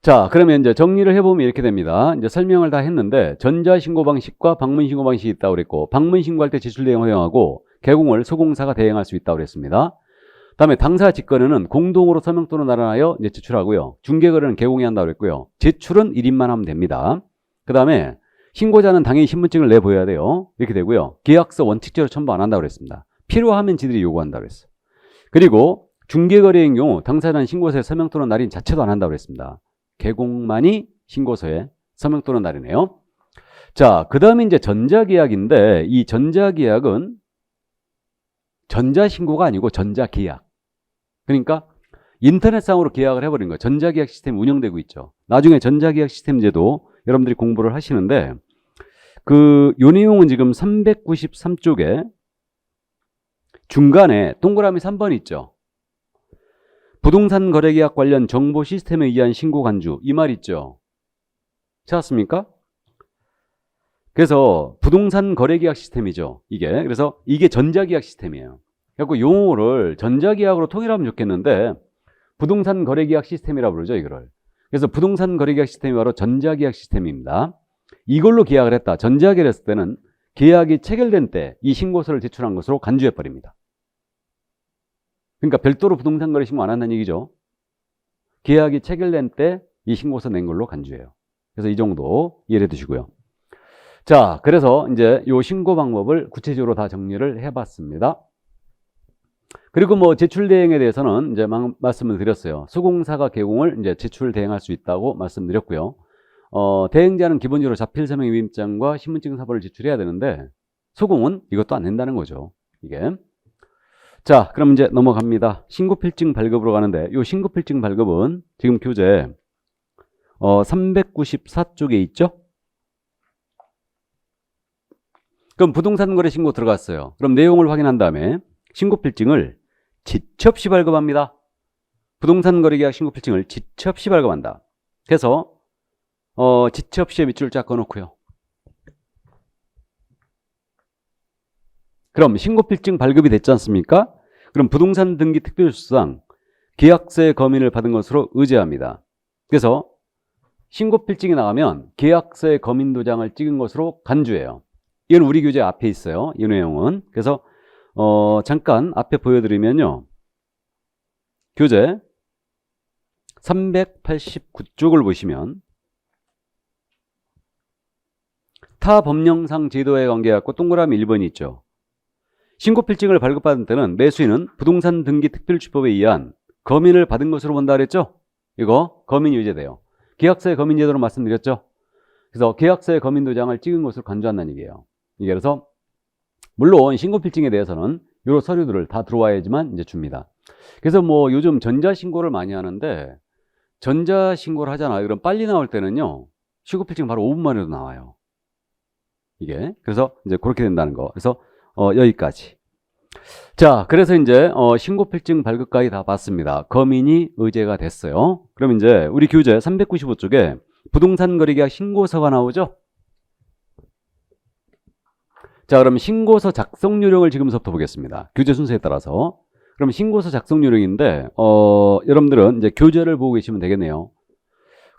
자, 그러면 이제 정리를 해보면 이렇게 됩니다. 이제 설명을 다 했는데 전자신고 방식과 방문신고 방식이 있다고 그랬고 방문신고할 때 제출 대행 허용하고 개공을 소공사가 대행할 수 있다고 그랬습니다. 다음에 당사 직거래는 공동으로 서명 또는 날인하여 이제 제출하고요. 중개거래는 개공이 한다고 그랬고요. 제출은 1인만 하면 됩니다. 그 다음에 신고자는 당연히 신분증을 내보여야 돼요. 이렇게 되고요. 계약서 원칙적으로 첨부 안 한다고 그랬습니다. 필요하면 지들이 요구한다고 그랬어요. 그리고 중개거래인 경우 당사자는 신고서에 서명 또는 날인 자체도 안 한다고 그랬습니다. 개공만이 신고서에 서명 또는 날이네요. 자, 그 다음에 이제 전자계약인데 이 전자계약은 전자신고가 아니고 전자계약. 그러니까 인터넷상으로 계약을 해버린 거예요. 전자계약 시스템이 운영되고 있죠. 나중에 전자계약 시스템제도 여러분들이 공부를 하시는데 요 내용은 지금 393쪽에 중간에 동그라미 3번 있죠. 부동산 거래계약 관련 정보 시스템에 의한 신고 간주 이 말 있죠. 찾았습니까? 그래서 부동산 거래계약 시스템이죠. 그래서 이게 전자계약 시스템이에요. 그래서 용어를 전자계약으로 통일하면 좋겠는데 부동산 거래계약 시스템이라고 부르죠. 이거를. 그래서 부동산 거래계약 시스템이 바로 전자계약 시스템입니다. 이걸로 계약을 했다. 전자계약을 했을 때는 계약이 체결된 때 이 신고서를 제출한 것으로 간주해버립니다. 그러니까 별도로 부동산 거래 신고 안 한다는 얘기죠. 계약이 체결된 때 이 신고서 낸 걸로 간주해요. 그래서 이 정도 이해해 두시고요. 자, 그래서 이제 요 신고 방법을 구체적으로 다 정리를 해봤습니다. 그리고 뭐 제출 대행에 대해서는 이제 말씀을 드렸어요. 소공사가 개공을 이제 제출 대행할 수 있다고 말씀드렸고요. 대행자는 기본적으로 자필서명 위임장과 신분증 사본을 제출해야 되는데 소공은 이것도 안 된다는 거죠. 자, 그럼 이제 넘어갑니다. 신고필증 발급으로 가는데 이 신고필증 발급은 지금 교재 394쪽에 있죠? 그럼 부동산 거래 신고 들어갔어요. 그럼 내용을 확인한 다음에 신고필증을 지체 없이 발급합니다. 부동산 거래계약 신고필증을 지체 없이 발급한다. 그래서 지체 없이의 밑줄을 쫙 그어놓고요. 그럼 신고필증 발급이 됐지 않습니까? 그럼 부동산 등기 특별수상 계약서의 검인을 받은 것으로 의제합니다. 그래서 신고필증이 나가면 계약서의 검인 도장을 찍은 것으로 간주해요. 이건 우리 교재 앞에 있어요. 이 내용은. 그래서 잠깐 앞에 보여드리면요. 교재 389쪽을 보시면 타 법령상 제도에 관계해서 동그라미 1번이 있죠. 신고필증을 발급받은 때는 매수인은 부동산 등기 특별주법에 의한 검인을 받은 것으로 본다 그랬죠? 이거 검인이 의제돼요. 계약서의 검인 제도로 말씀드렸죠? 그래서 계약서의 검인 도장을 찍은 것으로 간주한다는 얘기예요. 이게 그래서 물론 신고필증에 대해서는 이런 서류들을 다 들어와야지만 이제 줍니다. 그래서 뭐 요즘 전자신고를 많이 하는데 전자신고를 하잖아요. 그럼 빨리 나올 때는요. 신고필증 바로 5분 만에도 나와요. 이게. 그래서 이제 그렇게 된다는 거. 그래서 여기까지. 자, 그래서 이제 신고필증 발급까지 다 봤습니다. 검인이 의제가 됐어요. 그럼 이제 우리 교재 395쪽에 부동산 거래계약 신고서가 나오죠? 자, 그럼 신고서 작성 요령을 지금부터 보겠습니다. 교재 순서에 따라서. 그럼 신고서 작성 요령인데 여러분들은 이제 교재를 보고 계시면 되겠네요.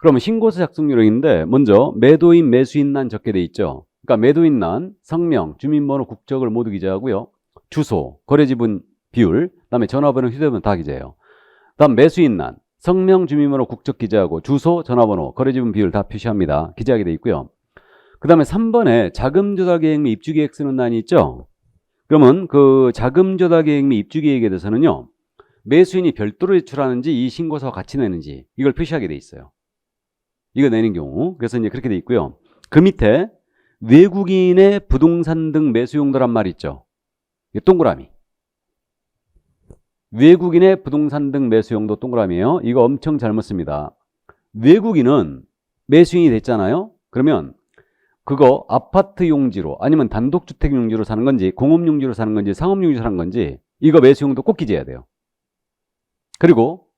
그러면 신고서 작성 요령인데 먼저 매도인, 매수인란 적게 돼 있죠. 그러니까 매도인란, 성명, 주민번호, 국적을 모두 기재하고요. 주소, 거래지분 비율, 그다음에 전화번호, 휴대번호 다 기재해요. 다음 매수인란, 성명, 주민번호, 국적 기재하고 주소, 전화번호, 거래지분 비율 다 표시합니다. 기재하게 돼 있고요. 그 다음에 3번에 자금 조달 계획 및 입주 계획 쓰는 란이 있죠. 그러면 그 자금 조달 계획 및 입주 계획에 대해서는요. 매수인이 별도로 제출하는지 이 신고서와 같이 내는지 이걸 표시하게 돼 있어요. 이거 내는 경우. 그래서 이제 그렇게 돼 있고요. 그 밑에 외국인의 부동산 등 매수 용도란 말이 있죠. 동그라미. 외국인의 부동산 등 매수 용도 동그라미예요. 이거 엄청 잘못 씁니다. 외국인은 매수인이 됐잖아요. 그러면 그거 아파트 용지로 아니면 단독주택 용지로 사는 건지 공업 용지로 사는 건지 상업 용지로 사는 건지 이거 매수 용도 꼭 기재해야 돼요. 그리고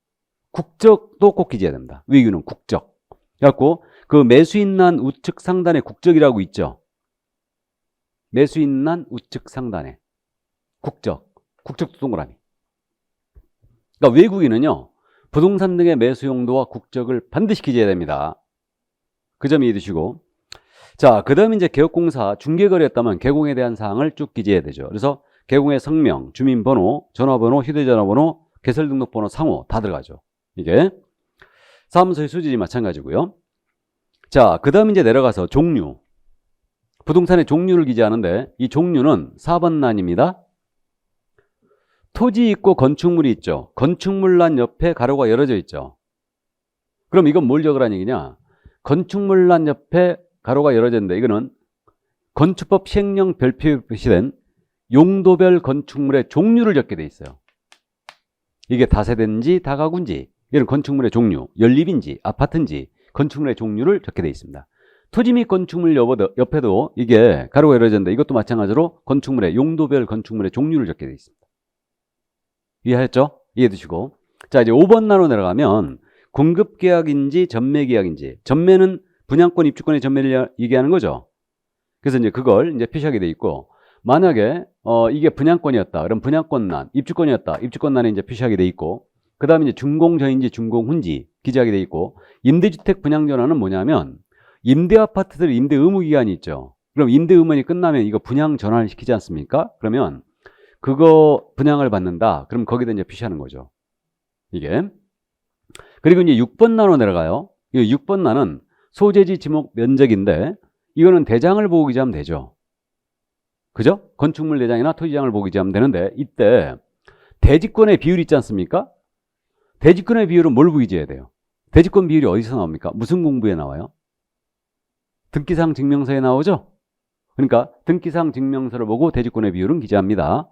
국적도 꼭 기재해야 됩니다. 외국인은 국적. 그래갖고 그 매수인란 우측 상단에 국적이라고 있죠. 매수인란 우측 상단에 국적도 동그라미. 그러니까 외국인은요. 부동산 등의 매수 용도와 국적을 반드시 기재해야 됩니다. 그 점 이해해 두시고. 자, 그 다음에 이제 개업공사 중개거래였다면 개공에 대한 사항을 쭉 기재해야 되죠. 그래서 개공의 성명, 주민번호, 전화번호, 휴대전화번호, 개설등록번호, 상호 다 들어가죠. 이게 사무소의 수지지 마찬가지고요. 자, 그 다음에 이제 내려가서 종류. 부동산의 종류를 기재하는데 이 종류는 4번 란입니다. 토지 있고 건축물이 있죠. 건축물란 옆에 가로가 열어져 있죠. 그럼 이건 뭘 적으라는 얘기냐? 건축물란 옆에 가로가 열어져 있는데 이거는 건축법 시행령 별표에 표시된 용도별 건축물의 종류를 적게 돼 있어요. 이게 다세대인지 다가구인지 이런 건축물의 종류, 연립인지 아파트인지 건축물의 종류를 적게 돼 있습니다. 토지 및 건축물 옆에도 이게 가로가 열어져 있는데 이것도 마찬가지로 건축물의 용도별 건축물의 종류를 적게 돼 있습니다. 이해하셨죠? 이해해 두시고. 자, 이제 5번 나로 내려가면 공급계약인지 전매계약인지. 전매는 분양권, 입주권의 전매를 얘기하는 거죠. 그래서 이제 그걸 이제 표시하게 돼 있고, 만약에 이게 분양권이었다. 그럼 분양권란, 입주권이었다. 입주권란에 이제 표시하게 돼 있고, 그 다음에 이제 준공전인지 준공훈지 기재하게 돼 있고, 임대주택 분양전환은 뭐냐면 임대아파트들 임대 의무 기간이 있죠. 그럼 임대 의무이 끝나면 이거 분양 전환을 시키지 않습니까? 그러면 그거 분양을 받는다. 그럼 거기다 이제 표시하는 거죠. 이게. 그리고 이제 6번 난으로 내려가요. 이 6번 난은 소재지 지목 면적인데 이거는 대장을 보고 기재하면 되죠. 그죠? 건축물 대장이나 토지장을 보고 기재하면 되는데 이때 대지권의 비율이 있지 않습니까? 대지권의 비율은 뭘 보고 기재해야 돼요? 대지권 비율이 어디서 나옵니까? 무슨 공부에 나와요? 등기사항 증명서에 나오죠? 그러니까 등기사항 증명서를 보고 대지권의 비율은 기재합니다.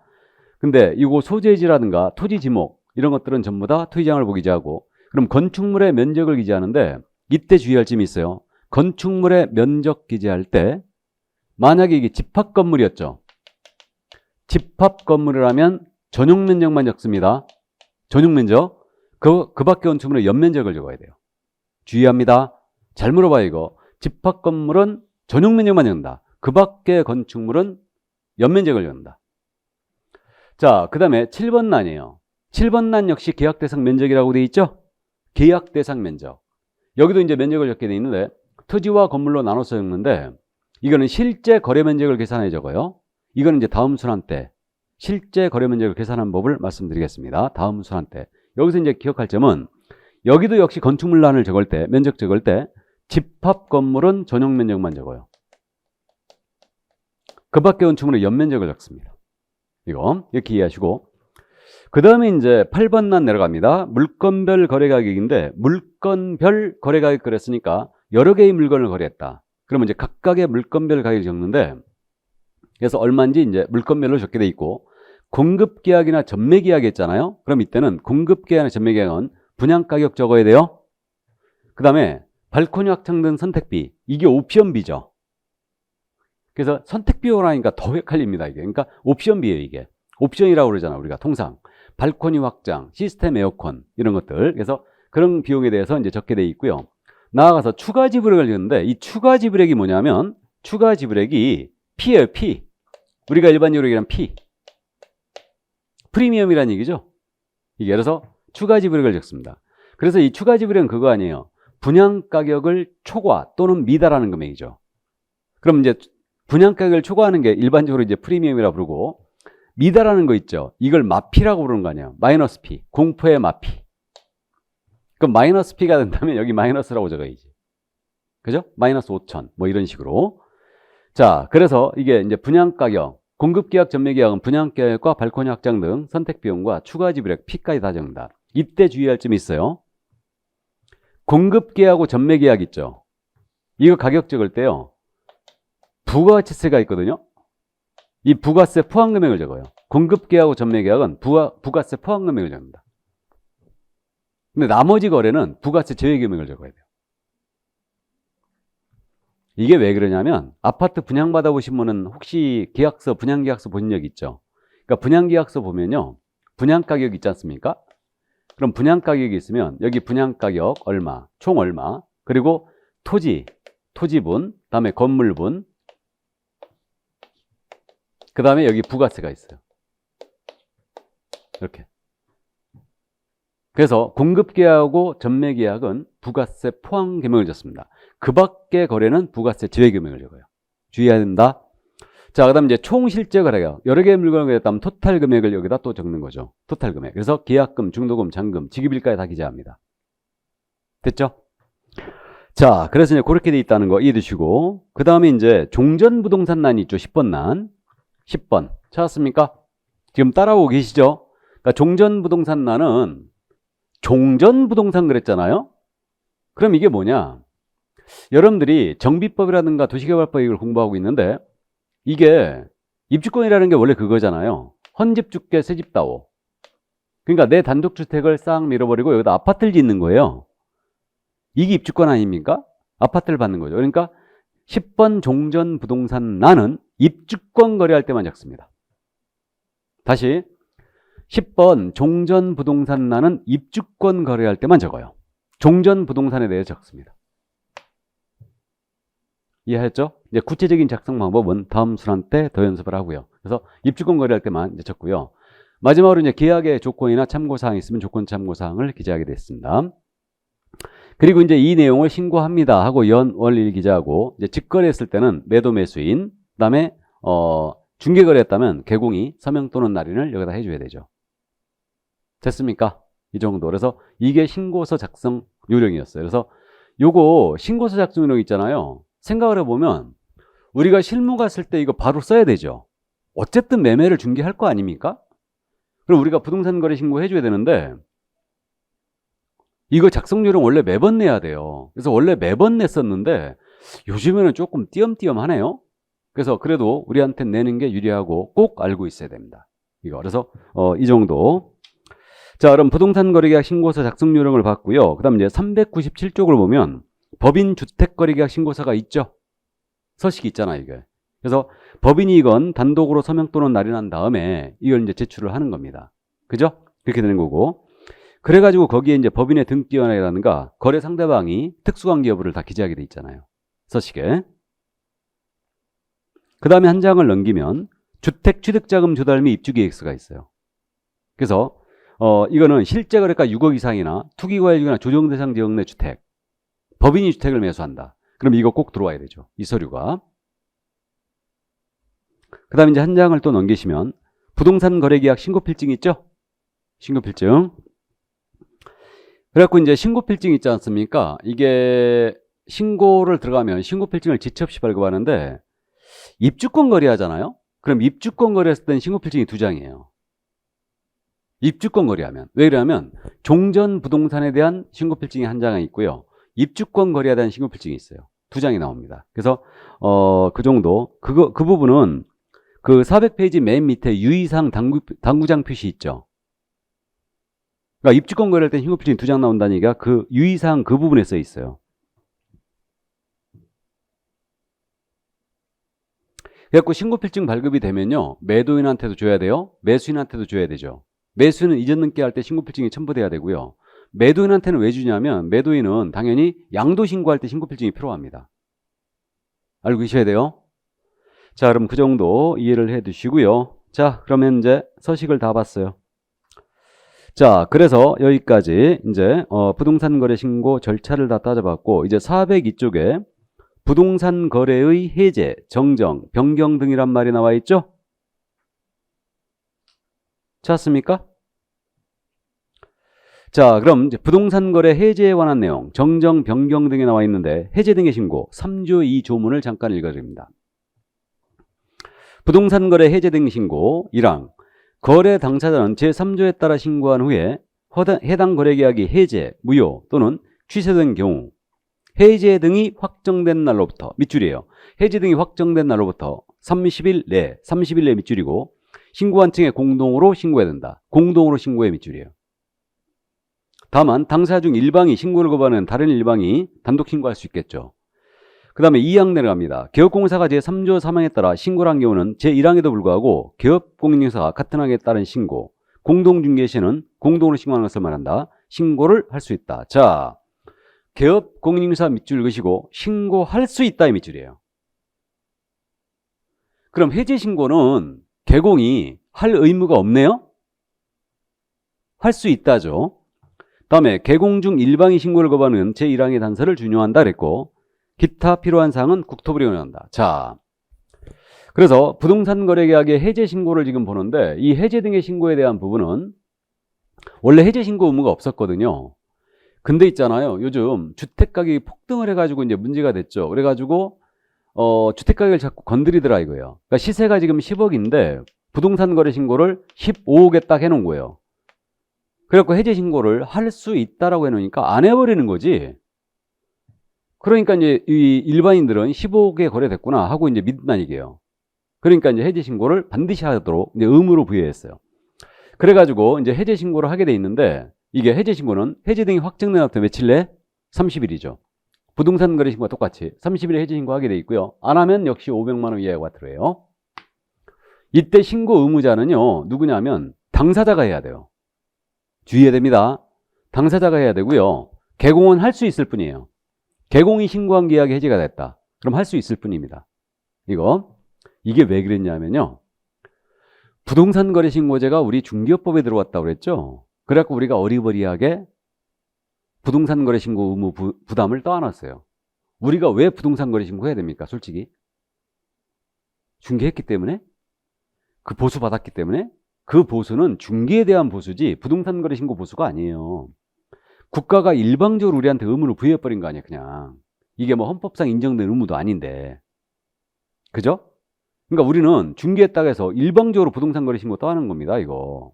근데 이거 소재지라든가 토지 지목 이런 것들은 전부 다 토지장을 보고 기재하고 그럼 건축물의 면적을 기재하는데 이때 주의할 점이 있어요. 건축물의 면적 기재할 때 만약에 이게 집합 건물이었죠. 집합 건물이라면 전용 면적만 적습니다. 전용 면적. 그 밖에 건축물의 연면적을 적어야 돼요. 주의합니다. 잘 물어봐요 이거. 집합 건물은 전용 면적만 적는다. 그 밖의 건축물은 연면적을 적는다. 자, 그 다음에 7번 난이에요. 7번 란 역시 계약 대상 면적이라고 돼 있죠? 계약 대상 면적. 여기도 이제 면적을 적게 돼 있는데 토지와 건물로 나눠서 적는데 이거는 실제 거래 면적을 계산해 적어요. 이거는 이제 다음 순환 때 실제 거래 면적을 계산한 법을 말씀드리겠습니다. 다음 순환 때. 여기서 이제 기억할 점은 여기도 역시 건축물란을 적을 때 면적 적을 때 집합 건물은 전용 면적만 적어요. 그 밖에 건축물은 연면적을 적습니다. 이거 이렇게 이해하시고 그 다음에 이제 8번 란 내려갑니다. 물건별 거래가격인데 물건별 거래가격 그랬으니까 여러 개의 물건을 거래했다. 그러면 이제 각각의 물건별 가격을 적는데 그래서 얼마인지 이제 물건별로 적게 돼 있고 공급계약이나 전매계약 했잖아요. 그럼 이때는 공급계약이나 전매계약은 분양가격 적어야 돼요. 그 다음에 발코니 확장 등 선택비 이게 옵션비죠. 그래서 선택비용이라니까 더 헷갈립니다. 이게 그러니까 옵션비예요. 이게 옵션이라고 그러잖아 우리가 통상 발코니 확장, 시스템 에어컨 이런 것들. 그래서 그런 비용에 대해서 이제 적게 돼 있고요. 나아가서 추가 지불액을 적는데 이 추가 지불액이 뭐냐면 추가 지불액이 P예요. P. 우리가 일반적으로 얘기하는 P. 프리미엄이라는 얘기죠. 이게 그래서 추가 지불액을 적습니다. 그래서 이 추가 지불액은 그거 아니에요. 분양가격을 초과 또는 미달하는 금액이죠. 그럼 이제 분양가격을 초과하는 게 일반적으로 이제 프리미엄이라 부르고 미달하는 거 있죠. 이걸 마피라고 부르는 거 아니에요. 마이너스 P. 공포의 마피. 그럼 마이너스 P가 된다면 여기 마이너스라고 적어야지. 그죠? 마이너스 5천. 뭐 이런 식으로. 자, 그래서 이게 이제 분양가격, 공급계약, 전매계약은 분양가격과 발코니 확장 등 선택비용과 추가 지불액 P까지 다 적는다. 이때 주의할 점이 있어요. 공급계약하고 전매계약 있죠. 이거 가격 적을 때요. 부가가치세가 있거든요. 이 부가세 포함금액을 적어요. 공급계약하고 전매계약은 부가세 포함금액을 적는다. 근데 나머지 거래는 부가세 제외금액을 적어야 돼요. 이게 왜 그러냐면 아파트 분양받아 보신 분은 혹시 계약서, 분양계약서 보신 적 있죠? 그러니까 분양계약서 보면요. 분양가격 있지 않습니까? 그럼 분양가격이 있으면 여기 분양가격 얼마, 총 얼마, 그리고 토지분, 다음에 건물분, 그 다음에 여기 부가세가 있어요. 이렇게. 그래서 공급계약하고 전매계약은 부가세 포함 금액을 적습니다. 그 밖의 거래는 부가세 제외 금액을 적어요. 주의해야 된다. 자, 그 다음 이제 총 실제 거래가 여러 개의 물건을 거래했다면 토탈 금액을 여기다 또 적는 거죠. 토탈 금액. 그래서 계약금, 중도금, 잔금, 지급일까지 다 기재합니다. 됐죠? 자, 그래서 이제 그렇게 돼 있다는 거 이해해 두시고, 그 다음에 이제 종전부동산란이 있죠. 10번 란. 10번. 찾았습니까? 지금 따라오고 계시죠? 그러니까 종전부동산란은 종전부동산 그랬잖아요? 그럼 이게 뭐냐? 여러분들이 정비법이라든가 도시개발법 이걸 공부하고 있는데 이게 입주권이라는 게 원래 그거잖아요. 헌집 줄게 새집 다오. 그러니까 내 단독주택을 싹 밀어버리고 여기다 아파트를 짓는 거예요. 이게 입주권 아닙니까? 아파트를 받는 거죠. 그러니까 10번 종전부동산란은 입주권 거래할 때만 적습니다. 다시 10번 종전부동산란은 입주권 거래할 때만 적어요. 종전부동산에 대해 적습니다. 이해했죠? 이제 구체적인 작성 방법은 다음 순환 때 더 연습을 하고요. 그래서 입주권 거래할 때만 이제 적고요. 마지막으로 이제 계약의 조건이나 참고사항이 있으면 조건 참고사항을 기재하게 됐습니다. 그리고 이제 이 내용을 신고합니다 하고 연월일 기재하고 이제 직거래했을 때는 매도 매수인, 그다음에 중개거래했다면 개공이 서명 또는 날인을 여기다 해줘야 되죠. 됐습니까? 이 정도. 그래서 이게 신고서 작성 요령이었어요. 그래서 요거 신고서 작성 요령 있잖아요. 생각을 해보면 우리가 실무 갔을 때 이거 바로 써야 되죠. 어쨌든 매매를 중개할 거 아닙니까? 그럼 우리가 부동산 거래 신고 해줘야 되는데 이거 작성 요령 원래 매번 내야 돼요. 그래서 원래 매번 냈었는데 요즘에는 조금 띄엄띄엄하네요. 그래서 그래도 우리한테 내는 게 유리하고 꼭 알고 있어야 됩니다. 이거. 그래서 이 정도. 자, 그럼 부동산 거래계약 신고서 작성 요령을 봤고요. 그다음 이제 397쪽을 보면 법인 주택거래계약 신고서가 있죠. 서식이 있잖아 이게. 그래서 법인이 이건 단독으로 서명 또는 날인한 다음에 이걸 이제 제출을 하는 겁니다. 그죠? 그렇게 되는 거고. 그래가지고 거기에 이제 법인의 등기원이라든가 거래 상대방이 특수관계 여부를 다 기재하게 돼 있잖아요. 서식에. 그 다음에 한 장을 넘기면 주택 취득자금 조달 및 입주계획서가 있어요. 그래서 이거는 실제 거래가 6억 이상이나 투기과열이나 조정대상 지역 내 주택, 법인이 주택을 매수한다. 그럼 이거 꼭 들어와야 되죠. 이 서류가. 그 다음에 이제 한 장을 또 넘기시면 부동산 거래계약 신고필증 있죠? 신고필증. 그래갖고 이제 신고필증 있지 않습니까? 이게 신고를 들어가면 신고필증을 지체 없이 발급하는데 입주권 거래하잖아요? 그럼 입주권 거래했을 땐 신고필증이 2장이에요. 입주권 거래하면. 왜 그러냐면 종전 부동산에 대한 신고필증이 1장이 있고요. 입주권 거래에 대한 신고필증이 있어요. 2장이 나옵니다. 그래서 그 정도. 그 부분은 그 400페이지 맨 밑에 유의사항 당구장 표시 있죠. 그러니까 입주권 거래할 때 신고필증이 2장 나온다니까 그 유의사항 그 부분에 써 있어요. 그래갖고 신고필증 발급이 되면요. 매도인한테도 줘야 돼요. 매수인한테도 줘야 되죠. 매수인은 이전 등기 할 때 신고필증이 첨부돼야 되고요. 매도인한테는 왜 주냐면 매도인은 당연히 양도 신고할 때 신고필증이 필요합니다. 알고 계셔야 돼요. 자, 그럼 그 정도 이해를 해 두시고요. 자, 그러면 이제 서식을 다 봤어요. 자, 그래서 여기까지 이제 부동산 거래 신고 절차를 다 따져봤고 이제 402쪽에 부동산 거래의 해제, 정정, 변경 등이란 말이 나와 있죠? 찾았습니까? 자, 그럼 이제 부동산 거래 해제에 관한 내용, 정정, 변경 등이 나와 있는데 해제 등의 신고 3조 2조문을 잠깐 읽어드립니다. 부동산 거래 해제 등 신고 1항 거래 당사자는 제3조에 따라 신고한 후에 해당 거래계약이 해제, 무효 또는 취소된 경우 해제 등이 확정된 날로부터 밑줄이에요. 해제 등이 확정된 날로부터 30일 내 밑줄이고 신고한 층에 공동으로 신고해야 된다. 공동으로 신고해 밑줄이에요. 다만 당사자 중 일방이 신고를 거부하는 다른 일방이 단독 신고할 수 있겠죠. 그 다음에 2항 내려갑니다. 개업공사가 제3조 3항에 따라 신고를 한 경우는 제1항에도 불구하고 개업공인중개사가 같은 항에 따른 신고, 공동중개 시에는 공동으로 신고하는 것을 말한다. 신고를 할 수 있다. 자, 개업공인중개사 밑줄 그시고 신고할 수 있다 이 밑줄이에요. 그럼 해제 신고는 개공이 할 의무가 없네요? 할 수 있다죠. 다음에 개공 중 일방이 신고를 거부하는 제1항의 단서를 준용한다 그랬고 기타 필요한 사항은 국토부에 의논한다. 자, 그래서 부동산 거래계약의 해제 신고를 지금 보는데 이 해제 등의 신고에 대한 부분은 원래 해제 신고 의무가 없었거든요. 근데 있잖아요. 요즘 주택가격이 폭등을 해가지고 이제 문제가 됐죠. 그래가지고 주택가격을 자꾸 건드리더라 이거예요. 그러니까 시세가 지금 10억인데 부동산 거래 신고를 15억에 딱 해놓은 거예요. 그래갖고 해제 신고를 할 수 있다라고 해놓으니까 안 해버리는 거지. 그러니까 이제 이 일반인들은 15억에 거래됐구나 하고 이제 믿는다는 얘기예요. 그러니까 이제 해제 신고를 반드시 하도록 이제 의무로 부여했어요. 그래가지고 이제 해제 신고를 하게 돼 있는데 이게 해제 신고는 해제 등이 확정된 날부터 며칠 내? 30일이죠. 부동산 거래 신고와 똑같이 30일에 해제 신고하게 돼 있고요. 안 하면 역시 500만 원 이하가 들어요. 이때 신고 의무자는요. 누구냐면 당사자가 해야 돼요. 주의해야 됩니다. 당사자가 해야 되고요. 개공은 할 수 있을 뿐이에요. 개공이 신고한 계약이 해제가 됐다. 그럼 할 수 있을 뿐입니다. 이게 왜 그랬냐면요. 부동산 거래 신고제가 우리 중개업법에 들어왔다고 그랬죠. 그래갖고 우리가 어리버리하게 부동산 거래 신고 의무 부담을 떠안았어요. 우리가 왜 부동산 거래 신고 해야 됩니까? 솔직히. 중개했기 때문에? 그 보수 받았기 때문에? 그 보수는 중개에 대한 보수지 부동산 거래 신고 보수가 아니에요. 국가가 일방적으로 우리한테 의무를 부여해버린 거 아니에요, 그냥. 이게 뭐 헌법상 인정된 의무도 아닌데. 그죠? 그러니까 우리는 중개했다고 해서 일방적으로 부동산 거래 신고 떠하는 겁니다, 이거.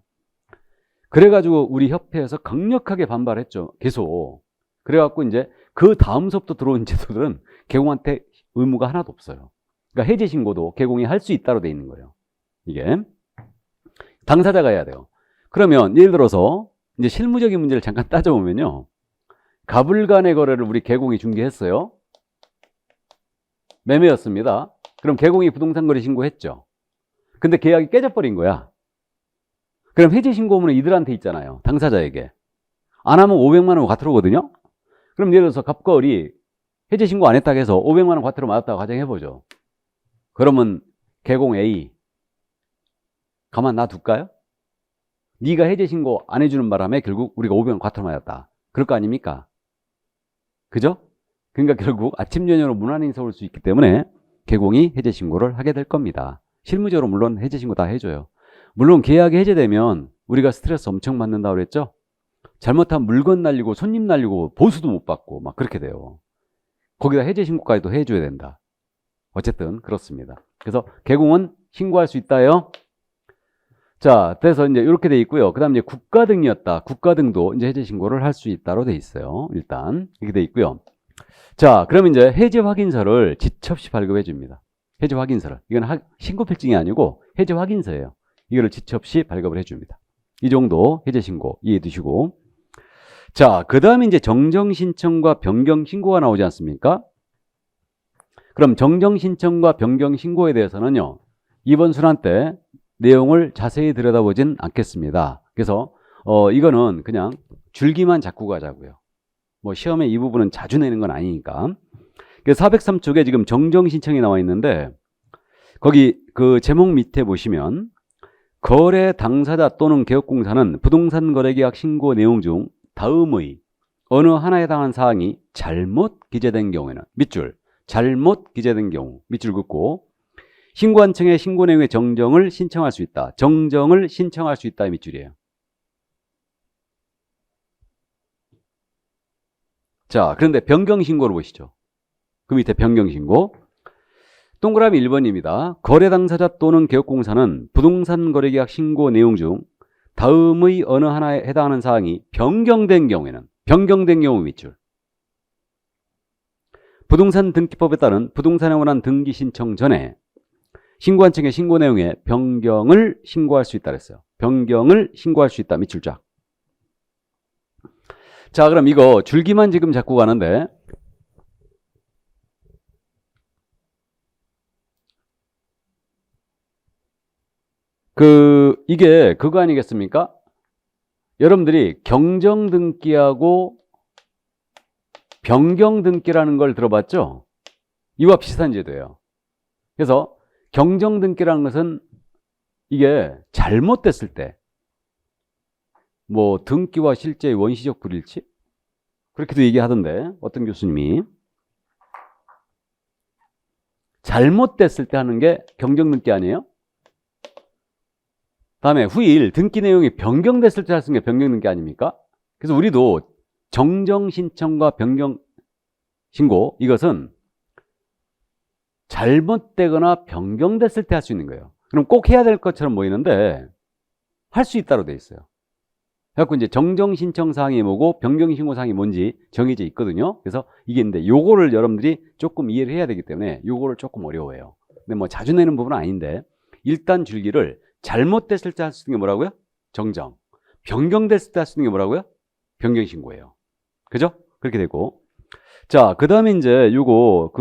그래가지고 우리 협회에서 강력하게 반발했죠, 계속. 그래갖고 이제 그 다음 수업부터 들어온 제도들은 개공한테 의무가 하나도 없어요. 그러니까 해제 신고도 개공이 할 수 있다로 돼 있는 거예요. 이게. 당사자가 해야 돼요. 그러면 예를 들어서 이제 실무적인 문제를 잠깐 따져보면요. 갑을 간의 거래를 우리 개공이 중개했어요. 매매였습니다. 그럼 개공이 부동산 거래 신고했죠. 근데 계약이 깨져버린 거야. 그럼 해제 신고문은 이들한테 있잖아요. 당사자에게. 안 하면 500만 원 과태료거든요. 그럼 예를 들어서 갑과 을이 해제 신고 안 했다고 해서 500만 원 과태료 맞았다고 가정해보죠. 그러면 개공 A 가만 놔둘까요? 네가 해제 신고 안 해주는 바람에 결국 우리가 500원 과태료 맞았다. 그럴 거 아닙니까? 그죠? 그러니까 결국 아침 저녁으로 무난히 서울 수 있기 때문에 개공이 해제 신고를 하게 될 겁니다. 실무적으로 물론 해제 신고 다 해줘요. 물론 계약이 해제되면 우리가 스트레스 엄청 받는다고 그랬죠? 잘못하면 물건 날리고 손님 날리고 보수도 못 받고 막 그렇게 돼요. 거기다 해제 신고까지도 해줘야 된다. 어쨌든 그렇습니다. 그래서 개공은 신고할 수 있다요. 자, 그래서 이제 이렇게 돼 있고요. 그다음 이제 국가 등이었다. 국가 등도 이제 해제 신고를 할 수 있다로 돼 있어요. 일단 이렇게 돼 있고요. 자, 그러면 이제 해제 확인서를 지체 없이 발급해 줍니다. 해제 확인서를. 이건 신고 필증이 아니고 해제 확인서예요. 이거를 지체 없이 발급을 해 줍니다. 이 정도 해제 신고 이해해 두시고. 자, 그다음에 이제 정정 신청과 변경 신고가 나오지 않습니까? 그럼 정정 신청과 변경 신고에 대해서는요. 이번 순환 때 내용을 자세히 들여다보진 않겠습니다. 그래서 이거는 그냥 줄기만 잡고 가자고요. 뭐 시험에 이 부분은 자주 내는 건 아니니까. 403쪽에 지금 정정 신청이 나와 있는데 거기 그 제목 밑에 보시면 거래 당사자 또는 개업공사는 부동산 거래계약 신고 내용 중 다음의 어느 하나에 해당하는 사항이 잘못 기재된 경우에는 밑줄 잘못 기재된 경우 밑줄 긋고 신고한 층의 신고 내용의 정정을 신청할 수 있다. 정정을 신청할 수 있다. 밑줄이에요. 자, 그런데 변경 신고를 보시죠. 그 밑에 변경 신고. 동그라미 1번입니다. 거래 당사자 또는 개업공사는 부동산 거래계약 신고 내용 중 다음의 어느 하나에 해당하는 사항이 변경된 경우에는 변경된 경우 밑줄. 부동산 등기법에 따른 부동산에 관한 등기 신청 전에 신고한 층의 신고 내용에 변경을 신고할 수 있다 그랬어요. 변경을 신고할 수 있다. 밑줄 쫙. 자, 그럼 이거 줄기만 지금 잡고 가는데 이게 그거 아니겠습니까? 여러분들이 경정 등기하고 변경 등기라는 걸 들어봤죠? 이와 비슷한 제도예요. 그래서 경정 등기라는 것은 이게 잘못됐을 때 뭐 등기와 실제의 원시적 불일치? 그렇게도 얘기하던데 어떤 교수님이 잘못됐을 때 하는 게 경정 등기 아니에요? 다음에 후일 등기 내용이 변경됐을 때 쓰는 게 변경 등기 아닙니까? 그래서 우리도 정정 신청과 변경 신고 이것은 잘못되거나 변경됐을 때 할 수 있는 거예요. 그럼 꼭 해야 될 것처럼 보이는데 할 수 있다로 돼 있어요. 그래갖고 이제 정정 신청 사항이 뭐고 변경 신고 사항이 뭔지 정해져 있거든요. 그래서 이게 있는데 요거를 여러분들이 조금 이해를 해야 되기 때문에 요거를 조금 어려워해요. 근데 뭐 자주 내는 부분은 아닌데 일단 줄기를 잘못됐을 때 할 수 있는 게 뭐라고요? 정정. 변경됐을 때 할 수 있는 게 뭐라고요? 변경 신고예요. 그죠? 그렇게 되고. 자, 그 다음에 이제 요거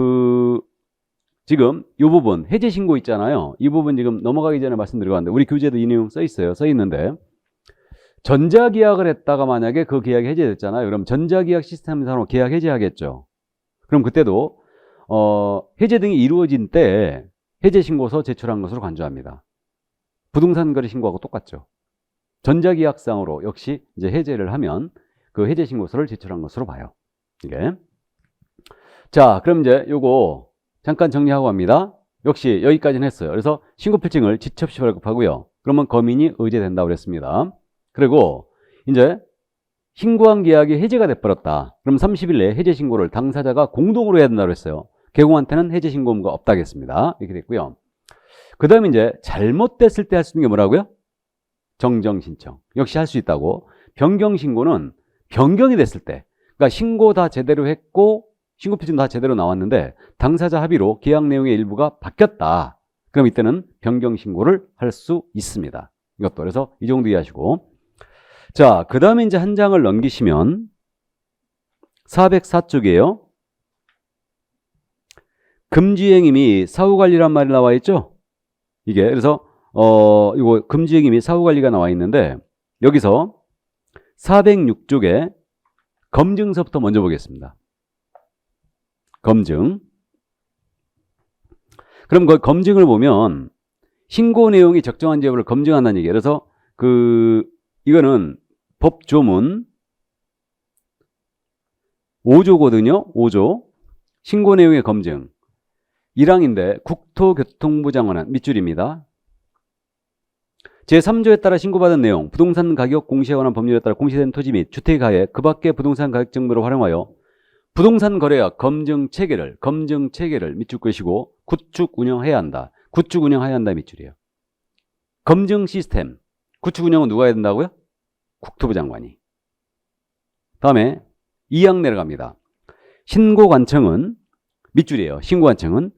지금 이 부분 해제 신고 있잖아요. 이 부분 지금 넘어가기 전에 말씀드리고 우리 교재도 이 내용 써 있어요. 써 있는데 전자계약을 했다가 만약에 그 계약이 해제됐잖아요. 그럼 전자계약 시스템상으로 계약 해제하겠죠. 그럼 그때도 해제 등이 이루어진 때 해제 신고서 제출한 것으로 간주합니다. 부동산 거래 신고하고 똑같죠. 전자계약상으로 역시 이제 해제를 하면 그 해제 신고서를 제출한 것으로 봐요. 이게. 자, 그럼 이제 요거 잠깐 정리하고 갑니다. 역시 여기까지는 했어요. 그래서 신고필증을 지체 없이 발급하고요. 그러면 거민이 의제된다고 그랬습니다. 그리고 이제 신고한 계약이 해제가 돼버렸다. 그럼 30일 내에 해제 신고를 당사자가 공동으로 해야 된다고 했어요. 개공한테는 해제 신고 의무가 없다겠습니다. 이렇게 됐고요. 그 다음에 이제 잘못됐을 때 할 수 있는 게 뭐라고요? 정정 신청. 역시 할 수 있다고. 변경 신고는 변경이 됐을 때. 그러니까 신고 다 제대로 했고 신고 필증 다 제대로 나왔는데 당사자 합의로 계약 내용의 일부가 바뀌었다. 그럼 이때는 변경 신고를 할 수 있습니다. 이것도 그래서 이 정도 이해하시고. 자, 그 다음에 이제 한 장을 넘기시면 404쪽이에요. 금지행위 및 사후관리란 말이 나와 있죠? 이게 그래서 이거 금지행위 및 사후관리가 나와 있는데 여기서 406쪽에 검증서부터 먼저 보겠습니다. 검증. 그럼 그 검증을 보면 신고 내용이 적정한지 여부를 검증한다는 얘기예요. 그래서 이거는 법조문 5조거든요. 5조. 신고 내용의 검증. 1항인데 국토교통부 장관은 밑줄입니다. 제3조에 따라 신고받은 내용, 부동산 가격 공시에 관한 법률에 따라 공시된 토지 및 주택의 가액, 그 밖의 부동산 가격 정보를 활용하여 부동산 거래약 검증 체계를 밑줄 끄시고 구축 운영해야 한다. 구축 운영해야 한다 밑줄이에요. 검증 시스템. 구축 운영은 누가 해야 된다고요? 국토부 장관이. 다음에 2항 내려갑니다. 신고관청은 밑줄이에요. 신고관청은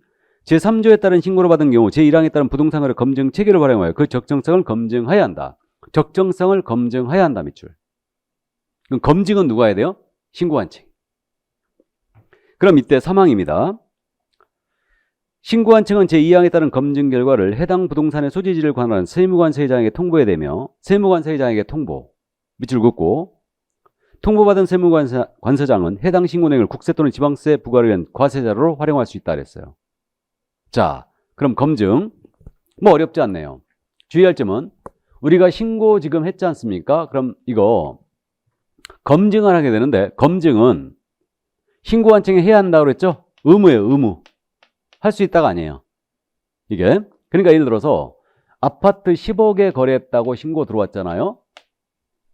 제3조에 따른 신고를 받은 경우 제1항에 따른 부동산 거래 검증 체계를 활용하여 그 적정성을 검증해야 한다. 적정성을 검증해야 한다 밑줄. 그럼 검증은 누가 해야 돼요? 신고관청. 그럼 이때 3항입니다. 신고관청은 제2항에 따른 검증 결과를 해당 부동산의 소지지를 관할하는 세무관세의장에게 통보해야 되며 세무관세의장에게 통보 밑줄 긋고 통보받은 세무관세장은 해당 신고내용을 국세 또는 지방세 부과를 위한 과세자료로 활용할 수 있다 그랬어요. 자, 그럼 검증 뭐 어렵지 않네요. 주의할 점은 우리가 신고 지금 했지 않습니까? 그럼 이거 검증을 하게 되는데 검증은 신고관청에 해야 한다고 그랬죠? 의무예요. 의무. 할 수 있다가 아니에요. 이게. 그러니까 예를 들어서 아파트 10억에 거래했다고 신고 들어왔잖아요.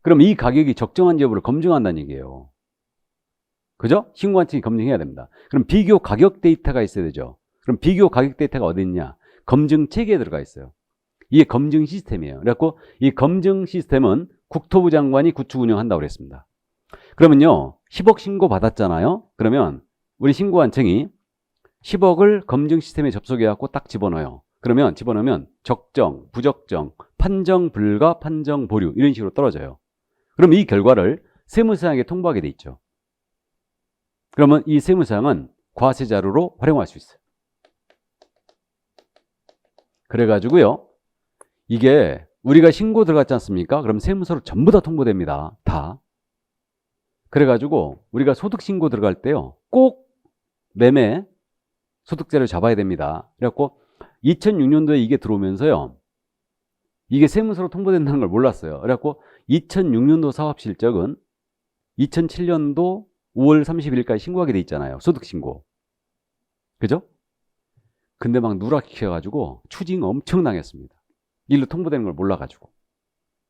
그럼 이 가격이 적정한지 여부를 검증한다는 얘기예요. 그죠? 신고관청이 검증해야 됩니다. 그럼 비교 가격 데이터가 있어야 되죠. 그럼 비교 가격 데이터가 어디 있냐? 검증 체계에 들어가 있어요. 이게 검증 시스템이에요. 그래갖고 이 검증 시스템은 국토부 장관이 구축 운영한다고 그랬습니다. 그러면요, 10억 신고 받았잖아요. 그러면 우리 신고관청이 10억을 검증 시스템에 접속해갖고 딱 집어넣어요. 그러면 집어넣으면 적정, 부적정, 판정 불가, 판정 보류 이런 식으로 떨어져요. 그럼 이 결과를 세무서장에게 통보하게 돼 있죠. 그러면 이 세무서장은 과세자료로 활용할 수 있어요. 그래가지고요, 이게 우리가 신고 들어갔지 않습니까? 그럼 세무서로 전부 다 통보됩니다. 다. 그래가지고 우리가 소득 신고 들어갈 때요, 꼭 매매 소득세를 잡아야 됩니다. 그래갖고 2006년도에 이게 들어오면서요, 이게 세무서로 통보된다는 걸 몰랐어요. 그래갖고 2006년도 사업실적은 2007년도 5월 31일까지 신고하게 돼 있잖아요. 소득신고. 그죠? 근데 막 누락시켜가지고 추징 엄청 당했습니다. 일로 통보되는 걸 몰라가지고.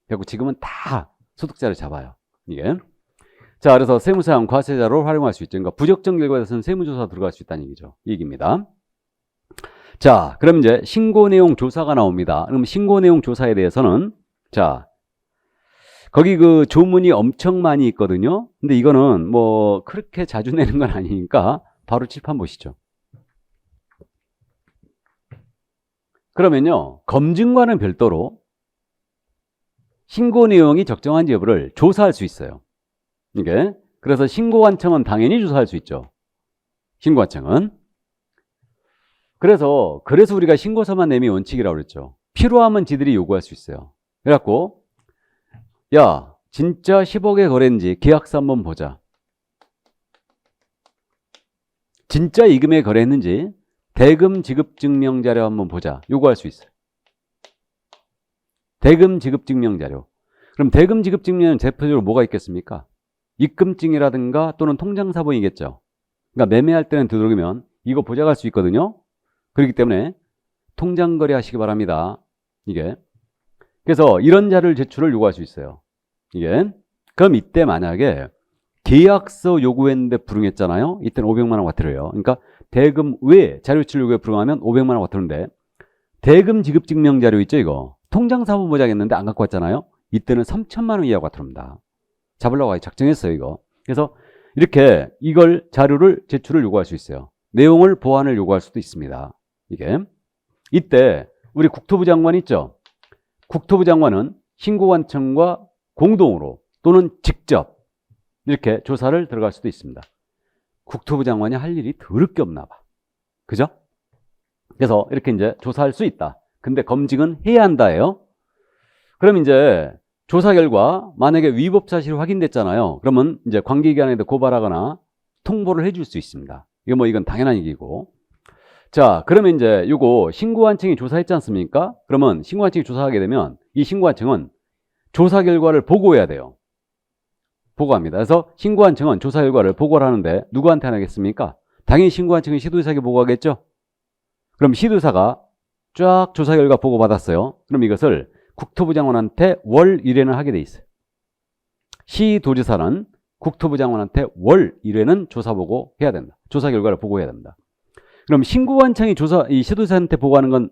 그래갖고 지금은 다 소득자를 잡아요. 이게. 자, 그래서 세무서장 과세자로 활용할 수 있죠. 그러니까 부적정 결과에 대해서는 세무조사 들어갈 수 있다는 얘기죠. 이 얘기입니다. 자, 그럼 이제 신고 내용 조사가 나옵니다. 그럼 신고 내용 조사에 대해서는, 자, 거기 그 조문이 엄청 많이 있거든요. 근데 이거는 뭐 그렇게 자주 내는 건 아니니까 바로 칠판 보시죠. 그러면요, 검증과는 별도로 신고 내용이 적정한지 여부를 조사할 수 있어요. 이게. 그래서 신고관청은 당연히 조사할 수 있죠. 신고관청은. 그래서 우리가 신고서만 내미 원칙이라고 그랬죠. 필요하면 지들이 요구할 수 있어요. 그래갖고 야, 진짜 10억에 거래인지 계약서 한번 보자. 진짜 이금에 거래했는지 대금 지급 증명 자료 한번 보자. 요구할 수 있어요. 대금 지급 증명 자료. 그럼 대금 지급 증명은 대표적으로 뭐가 있겠습니까? 입금증이라든가 또는 통장사본이겠죠. 그러니까 매매할 때는 되도록이면 이거 보장할 수 있거든요. 그렇기 때문에 통장거래 하시기 바랍니다. 이게. 그래서 이런 자료를 제출을 요구할 수 있어요. 이게. 그럼 이때 만약에 계약서 요구했는데 불응했잖아요. 이때는 500만 원 과태료예요. 그러니까 대금 외에 자료 제출 요구에 불응하면 500만 원 과태료인데 대금 지급 증명 자료 있죠, 이거. 통장사본 보장했는데 안 갖고 왔잖아요. 이때는 3천만 원 이하 과태료입니다. 잡으려고 아예 작정했어요, 이거. 그래서 이렇게 이걸 자료를 제출을 요구할 수 있어요. 내용을 보완을 요구할 수도 있습니다. 이게. 이때 우리 국토부 장관 있죠? 국토부 장관은 신고관청과 공동으로 또는 직접 이렇게 조사를 들어갈 수도 있습니다. 국토부 장관이 할 일이 더럽게 없나 봐. 그죠? 그래서 이렇게 이제 조사할 수 있다. 근데 검증은 해야 한다예요. 그럼 이제 조사 결과 만약에 위법 사실이 확인됐잖아요. 그러면 이제 관계기관에도 고발하거나 통보를 해줄 수 있습니다. 이건 당연한 얘기고. 자, 그러면 이제 요거 신고관청이 조사했지 않습니까? 그러면 신고관청이 조사하게 되면 이 신고관청은 조사 결과를 보고해야 돼요. 보고합니다. 그래서 신고한 층은 조사 결과를 보고를 하는데 누구한테 하겠습니까? 당연히 신고한 층은 시도지사에게 보고하겠죠? 그럼 시도지사가 쫙 조사 결과 보고받았어요. 그럼 이것을 국토부 장관한테 월 1회는 하게 돼 있어요. 시도지사는 국토부 장관한테 월 1회는 조사 보고 해야 된다. 조사 결과를 보고해야 된다. 그럼 신고관청이 이 시도지사한테 보고하는 건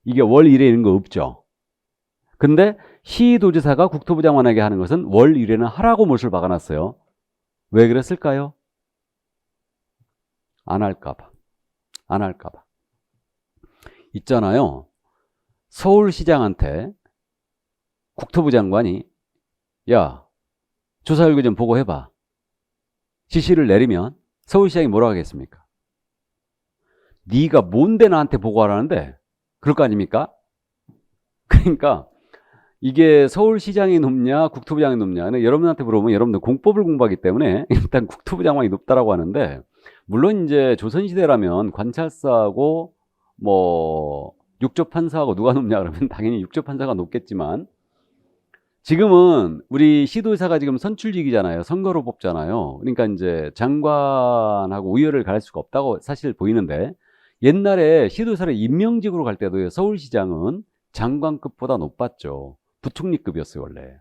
이게 월 1회 있는 거 없죠. 근데 시도지사가 국토부 장관에게 하는 것은 월 1회는 하라고 못을 박아놨어요. 왜 그랬을까요? 안 할까봐. 안 할까봐. 있잖아요. 서울시장한테 국토부 장관이 야, 조사 결과 좀 보고해봐. 지시를 내리면 서울시장이 뭐라고 하겠습니까? 네가 뭔데 나한테 보고하라는데? 그럴 거 아닙니까? 그러니까 이게 서울시장이 높냐 국토부장이 높냐. 근데 여러분한테 물어보면 여러분들 공법을 공부하기 때문에 일단 국토부 장관이 높다라고 하는데, 물론 이제 조선시대라면 관찰사하고 뭐 육조판사하고 누가 높냐 그러면 당연히 육조판사가 높겠지만, 지금은 우리 시도지사가 지금 선출직이잖아요. 선거로 뽑잖아요. 그러니까 이제 장관하고 우열을 가릴 수가 없다고 사실 보이는데, 옛날에 시도지사를 임명직으로 갈 때도요, 서울시장은 장관급보다 높았죠. 부총리급이었어요, 원래.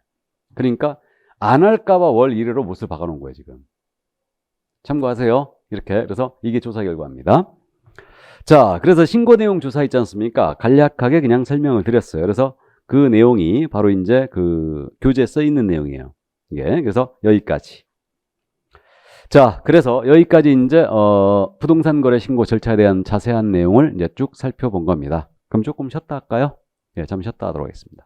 그러니까 안 할까봐 월 1회로 못을 박아놓은 거예요, 지금. 참고하세요. 이렇게. 그래서 이게 조사 결과입니다. 자, 그래서 신고 내용 조사 있지 않습니까? 간략하게 그냥 설명을 드렸어요. 그래서 그 내용이 바로 이제 그 교재에 써 있는 내용이에요. 예, 그래서 여기까지. 자, 그래서 여기까지 이제 부동산 거래 신고 절차에 대한 자세한 내용을 이제 쭉 살펴본 겁니다. 그럼 조금 쉬었다 할까요? 예, 잠시 쉬었다 하도록 하겠습니다.